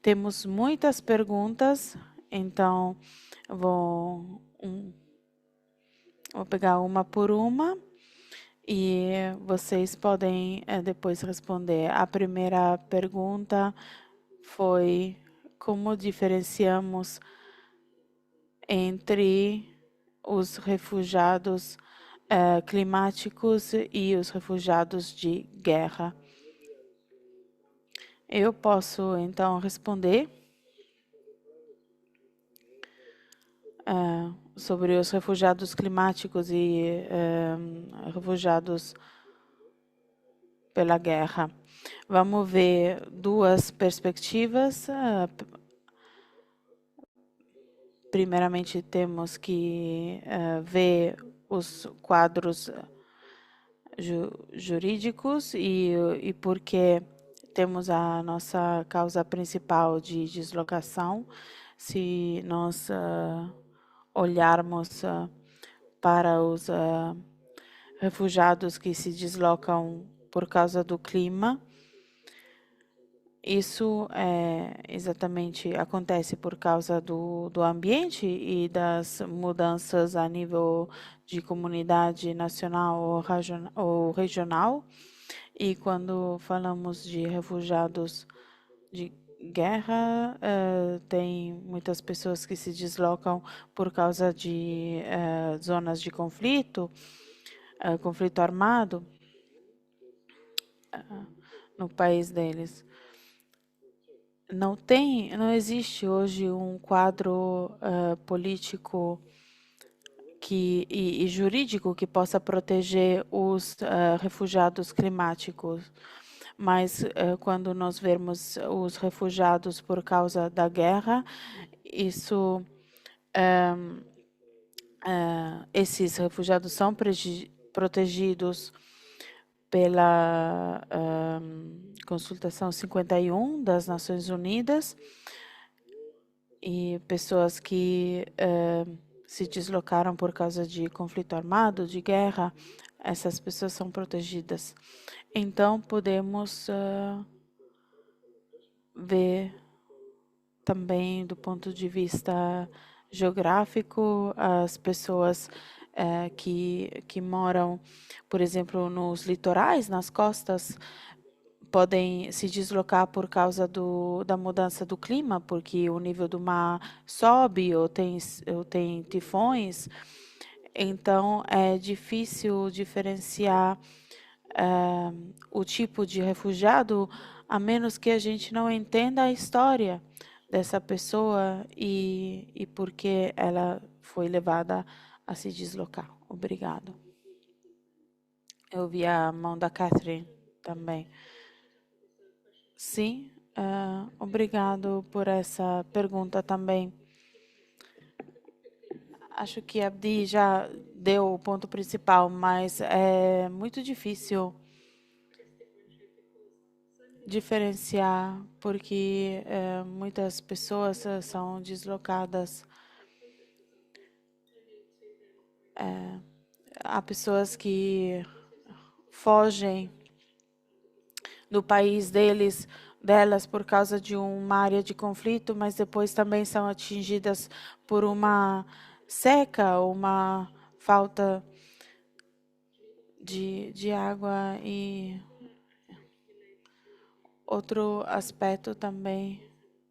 Temos muitas perguntas, então vou pegar uma por uma e vocês podem depois responder. A primeira pergunta foi: como diferenciamos entre os refugiados climáticos e os refugiados de guerra? Eu posso então responder sobre os refugiados climáticos e refugiados pela guerra. Vamos ver duas perspectivas. Primeiramente, temos que ver os quadros jurídicos e porque temos a nossa causa principal de deslocação. Se nós olharmos para os refugiados que se deslocam por causa do clima, isso exatamente acontece por causa do ambiente e das mudanças a nível de comunidade nacional ou regional. E quando falamos de refugiados de guerra, tem muitas pessoas que se deslocam por causa de zonas de conflito, conflito armado no país deles. Não existe hoje um quadro político e jurídico que possa proteger os refugiados climáticos. Mas quando nós vemos os refugiados por causa da guerra, esses refugiados são protegidos pela Consultação 51 das Nações Unidas, e pessoas que se deslocaram por causa de conflito armado, de guerra, essas pessoas são protegidas. Então, podemos ver também do ponto de vista geográfico as pessoas que moram, por exemplo, nos litorais, nas costas, podem se deslocar por causa da mudança do clima, porque o nível do mar sobe ou tem tifões. Então, é difícil diferenciar o tipo de refugiado, a menos que a gente não entenda a história dessa pessoa e por que ela foi levada a se deslocar. Obrigado. Eu vi a mão da Catherine também. Sim, obrigado por essa pergunta também. Acho que a Abdi já deu o ponto principal, mas é muito difícil diferenciar, porque muitas pessoas são deslocadas. Há pessoas que fogem do país delas por causa de uma área de conflito, mas depois também são atingidas por uma seca, ou uma falta de água. E outro aspecto também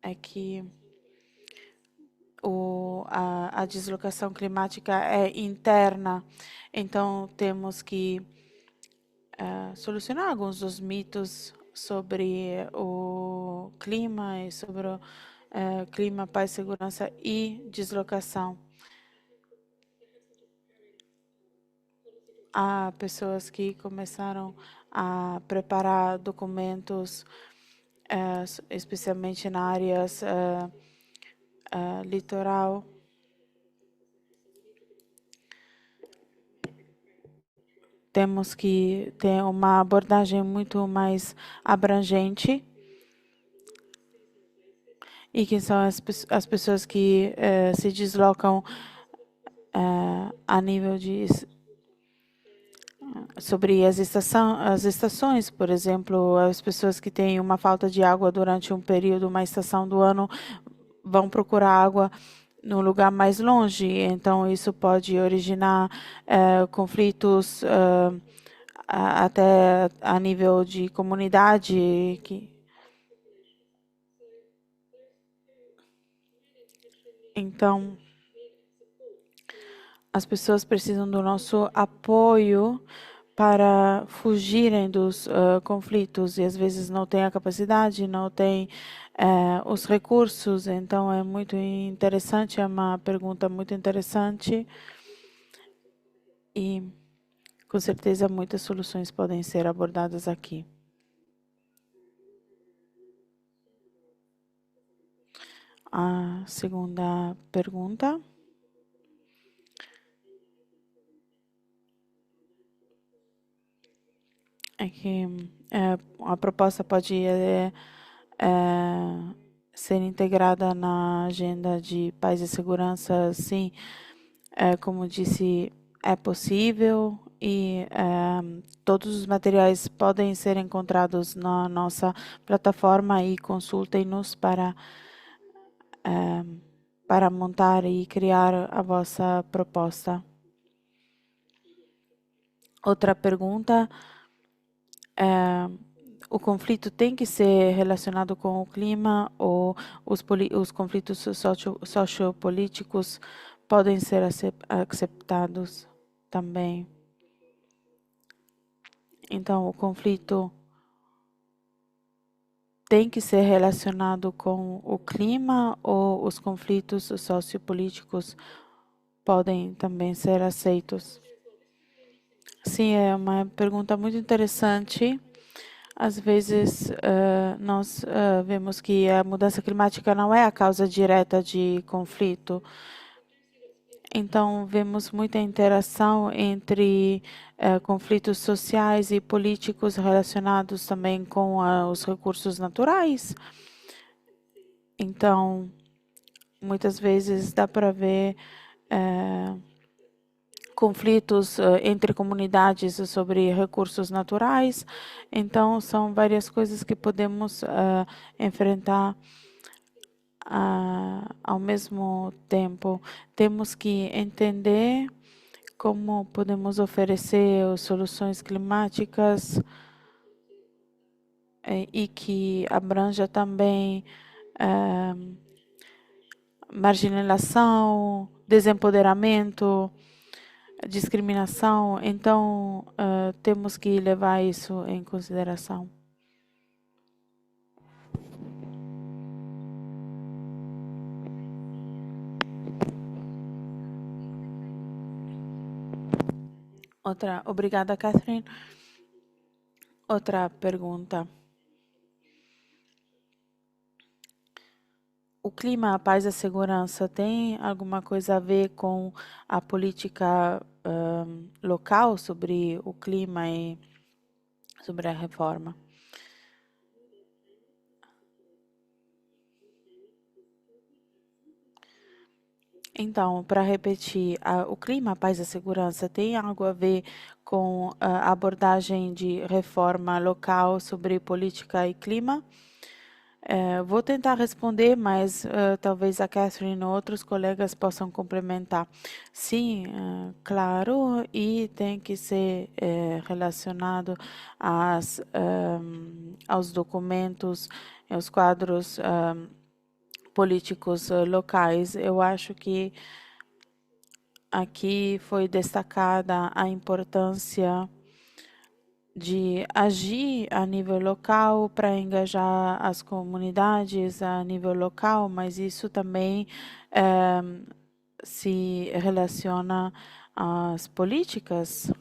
é que a deslocação climática é interna, então temos que solucionar alguns dos mitos sobre o clima e sobre o clima, paz, segurança e deslocação. Há pessoas que começaram a preparar documentos, especialmente na áreas litoral. Temos que ter uma abordagem muito mais abrangente. E que são as pessoas que se deslocam a nível de sobre as estações, por exemplo, as pessoas que têm uma falta de água durante um período, uma estação do ano, vão procurar água no lugar mais longe. Então, isso pode originar conflitos até a nível de comunidade. Então, as pessoas precisam do nosso apoio para fugirem dos conflitos, e às vezes não têm a capacidade, não têm os recursos. Então é muito interessante, é uma pergunta muito interessante, e com certeza muitas soluções podem ser abordadas aqui. A segunda pergunta é que a proposta pode ser integrada na agenda de paz e segurança. Sim, como disse, é possível, e todos os materiais podem ser encontrados na nossa plataforma, e consultem-nos para montar e criar a vossa proposta. Outra pergunta: o conflito tem que ser relacionado com o clima, ou os conflitos sociopolíticos podem ser acceptados também? Então, o conflito tem que ser relacionado com o clima, ou os conflitos sociopolíticos podem também ser aceitos? Sim, é uma pergunta muito interessante. Às vezes, nós vemos que a mudança climática não é a causa direta de conflito. Então, vemos muita interação entre conflitos sociais e políticos relacionados também com os recursos naturais. Então, muitas vezes dá para ver conflitos entre comunidades sobre recursos naturais. Então, são várias coisas que podemos enfrentar ao mesmo tempo. Temos que entender como podemos oferecer soluções climáticas e que abranja também marginalização, desempoderamento, discriminação. Então, temos que levar isso em consideração. Obrigada, Catherine. Outra pergunta. O clima, a paz e a segurança tem alguma coisa a ver com a política local sobre o clima e sobre a reforma? Então, para repetir, o clima, a paz e a segurança tem algo a ver com a abordagem de reforma local sobre política e clima? Vou tentar responder, mas talvez a Catherine ou outros colegas possam complementar. Sim, claro, e tem que ser relacionado aos documentos, aos quadros políticos locais. Eu acho que aqui foi destacada a importância de agir a nível local para engajar as comunidades a nível local, mas isso também se relaciona às políticas,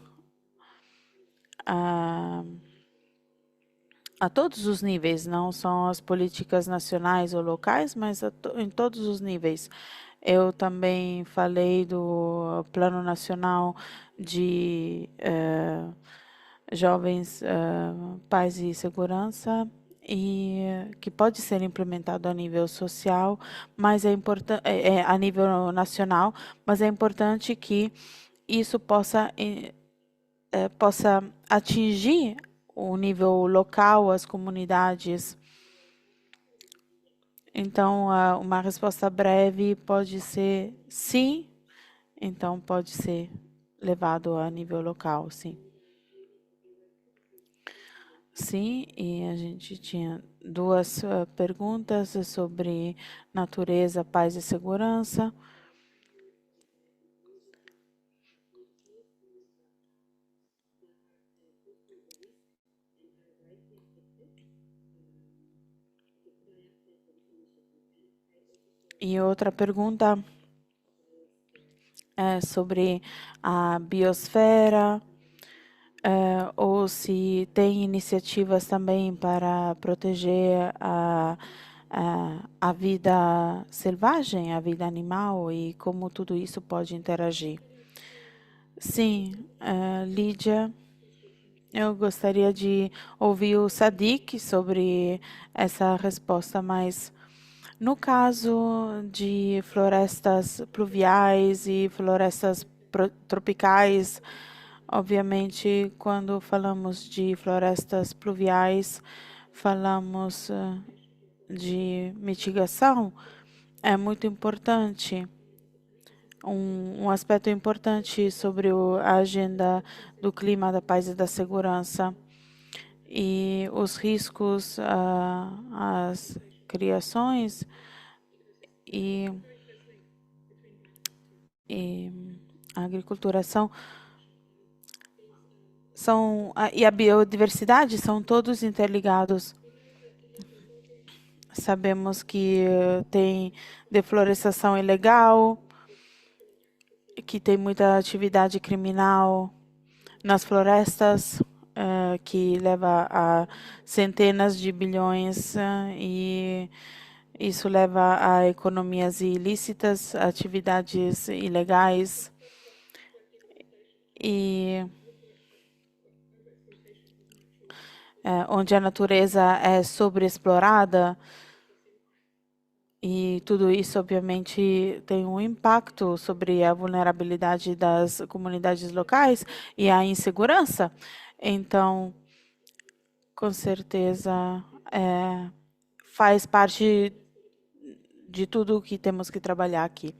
a, a todos os níveis, não só as políticas nacionais ou locais, mas em todos os níveis. Eu também falei do Plano Nacional de Jovens, Paz e Segurança, e que pode ser implementado a nível social, mas é importante a nível nacional, mas é importante que isso possa atingir o nível local, as comunidades. Então, uma resposta breve pode ser sim, então pode ser levado a nível local, sim. Sim, e a gente tinha duas perguntas sobre natureza, paz e segurança. E outra pergunta é sobre a biosfera, ou se tem iniciativas também para proteger a vida selvagem, a vida animal e como tudo isso pode interagir. Sim, Lídia, eu gostaria de ouvir o Sadiq sobre essa resposta, mas no caso de florestas pluviais e florestas tropicais, obviamente, quando falamos de florestas pluviais, falamos de mitigação. É muito importante. Um aspecto importante sobre a agenda do clima, da paz e da segurança e os riscos às criações e a agricultura e a biodiversidade são todos interligados. Sabemos que tem deflorestação ilegal, que tem muita atividade criminal nas florestas, que leva a centenas de bilhões e Isso leva a economias ilícitas, atividades ilegais e onde a natureza é sobreexplorada. E tudo isso, obviamente, tem um impacto sobre a vulnerabilidade das comunidades locais e a insegurança. Então, com certeza, faz parte de tudo que temos que trabalhar aqui.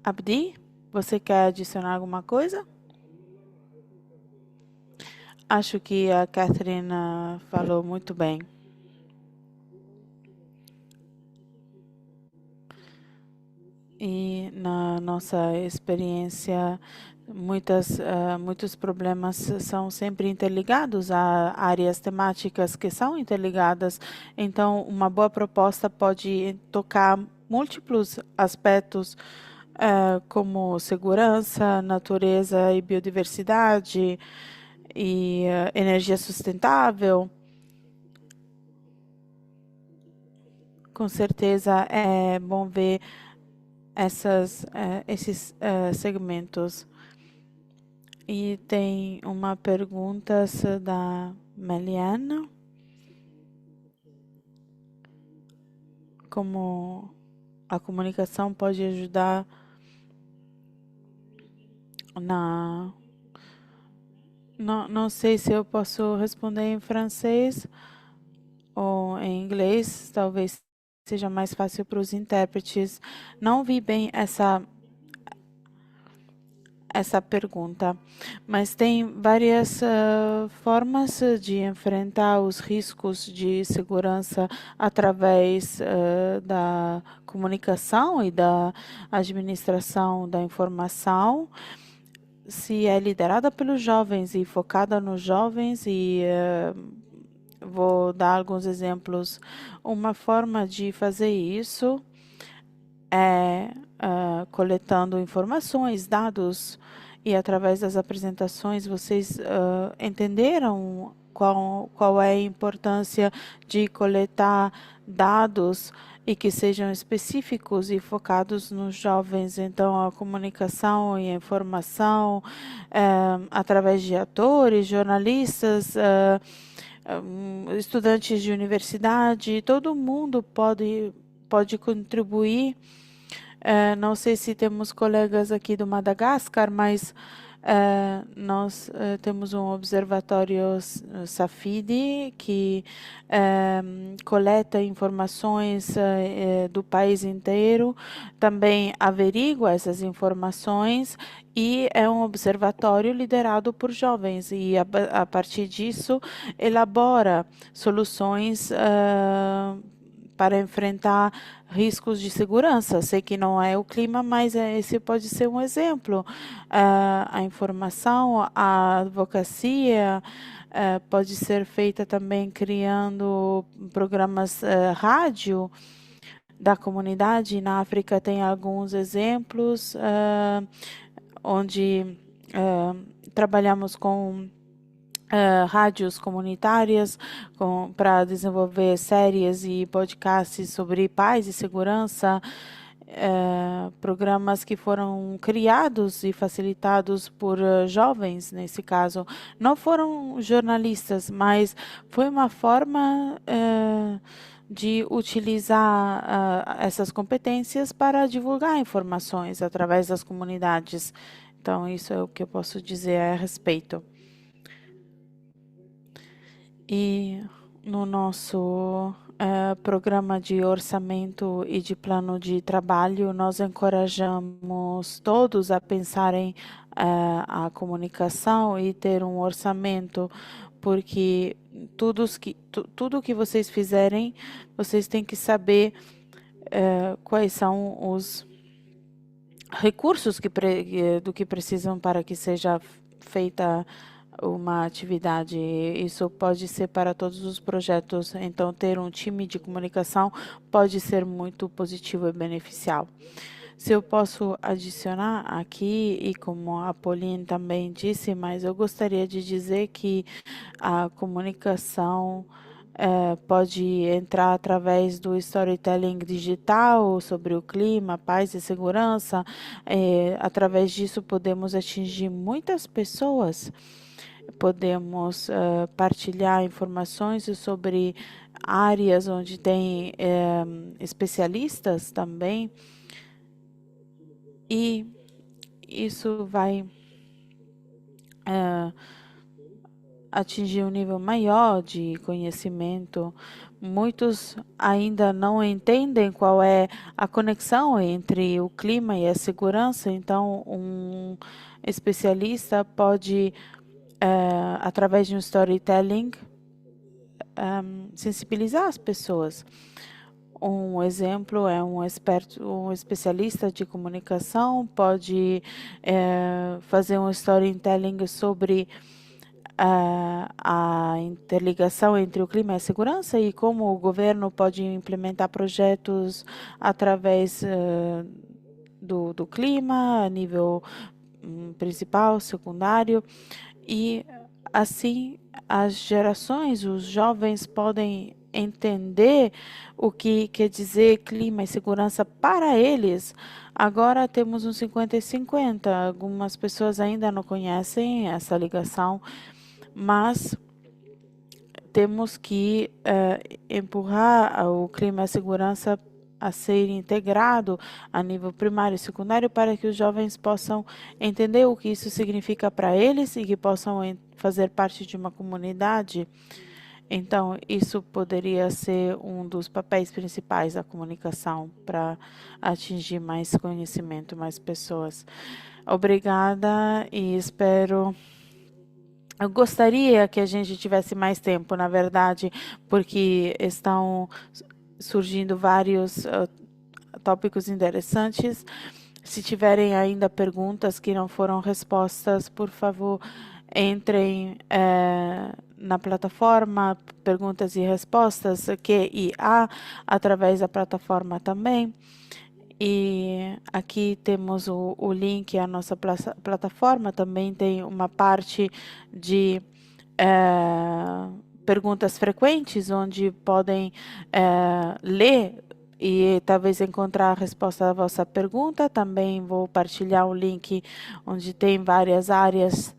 Abdi, você quer adicionar alguma coisa? Acho que a Catherine falou muito bem. E na nossa experiência, muitos problemas são sempre interligados a áreas temáticas que são interligadas. Então, uma boa proposta pode tocar múltiplos aspectos, como segurança, natureza e biodiversidade e energia sustentável. Com certeza é bom ver esses segmentos. E tem uma pergunta da Meliana. Como a comunicação pode ajudar na... Não sei se eu posso responder em francês ou em inglês, talvez seja mais fácil para os intérpretes. Não vi bem essa pergunta, mas tem várias formas de enfrentar os riscos de segurança através da comunicação e da administração da informação. Se é liderada pelos jovens e focada nos jovens e vou dar alguns exemplos. Uma forma de fazer isso é coletando informações, dados, e através das apresentações vocês entenderam qual é a importância de coletar dados e que sejam específicos e focados nos jovens. Então, a comunicação e a informação através de atores, jornalistas, estudantes de universidade, todo mundo pode contribuir. Não sei se temos colegas aqui do Madagascar, mas nós temos um observatório SAFID que coleta informações do país inteiro, também averigua essas informações e é um observatório liderado por jovens e a partir disso elabora soluções para enfrentar riscos de segurança. Sei que não é o clima, mas esse pode ser um exemplo. A informação, a advocacia pode ser feita também criando programas rádio da comunidade. Na África tem alguns exemplos onde trabalhamos com rádios comunitárias para desenvolver séries e podcasts sobre paz e segurança, programas que foram criados e facilitados por jovens, nesse caso. Não foram jornalistas, mas foi uma forma de utilizar essas competências para divulgar informações através das comunidades. Então, isso é o que eu posso dizer a respeito. E no nosso programa de orçamento e de plano de trabalho, nós encorajamos todos a pensarem a comunicação e ter um orçamento, porque tudo que vocês fizerem, vocês têm que saber quais são os recursos do que precisam para que seja feita uma atividade. Isso pode ser para todos os projetos. Então, ter um time de comunicação pode ser muito positivo e beneficial. Se eu posso adicionar aqui, e como a Pauline também disse, mas eu gostaria de dizer que a comunicação pode entrar através do storytelling digital sobre o clima, paz e segurança. Através disso, podemos atingir muitas pessoas. Podemos partilhar informações sobre áreas onde tem especialistas também. E isso vai atingir um nível maior de conhecimento. Muitos ainda não entendem qual é a conexão entre o clima e a segurança, então um especialista pode, através de um storytelling, sensibilizar as pessoas. Um exemplo é um especialista de comunicação pode fazer um storytelling sobre a interligação entre o clima e a segurança e como o governo pode implementar projetos através do clima, a nível principal, secundário, e assim as gerações, os jovens podem entender o que quer dizer clima e segurança para eles. Agora temos um 50 e 50. Algumas pessoas ainda não conhecem essa ligação, mas temos que empurrar o clima e a segurança a ser integrado a nível primário e secundário para que os jovens possam entender o que isso significa para eles e que possam fazer parte de uma comunidade. Então, isso poderia ser um dos papéis principais da comunicação para atingir mais conhecimento, mais pessoas. Obrigada e espero. Eu gostaria que a gente tivesse mais tempo, na verdade, porque estão surgindo vários tópicos interessantes. Se tiverem ainda perguntas que não foram respostas, por favor, entrem na plataforma Perguntas e Respostas, QIA, através da plataforma também. E aqui temos o link à nossa plataforma, também tem uma parte de perguntas frequentes, onde podem ler e talvez encontrar a resposta à vossa pergunta. Também vou partilhar um link onde tem várias áreas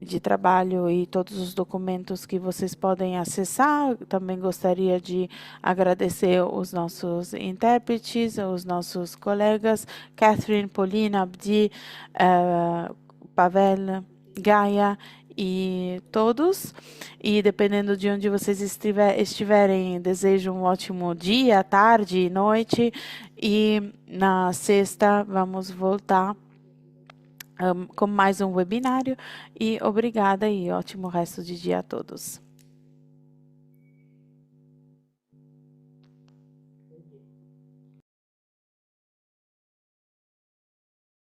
de trabalho e todos os documentos que vocês podem acessar. Também gostaria de agradecer os nossos intérpretes, os nossos colegas, Catherine, Paulina, Abdi, Pavel, Gaia e todos. E dependendo de onde vocês estiverem, desejo um ótimo dia, tarde, noite. E na sexta vamos voltar com mais um webinário. E obrigada e ótimo resto de dia a todos.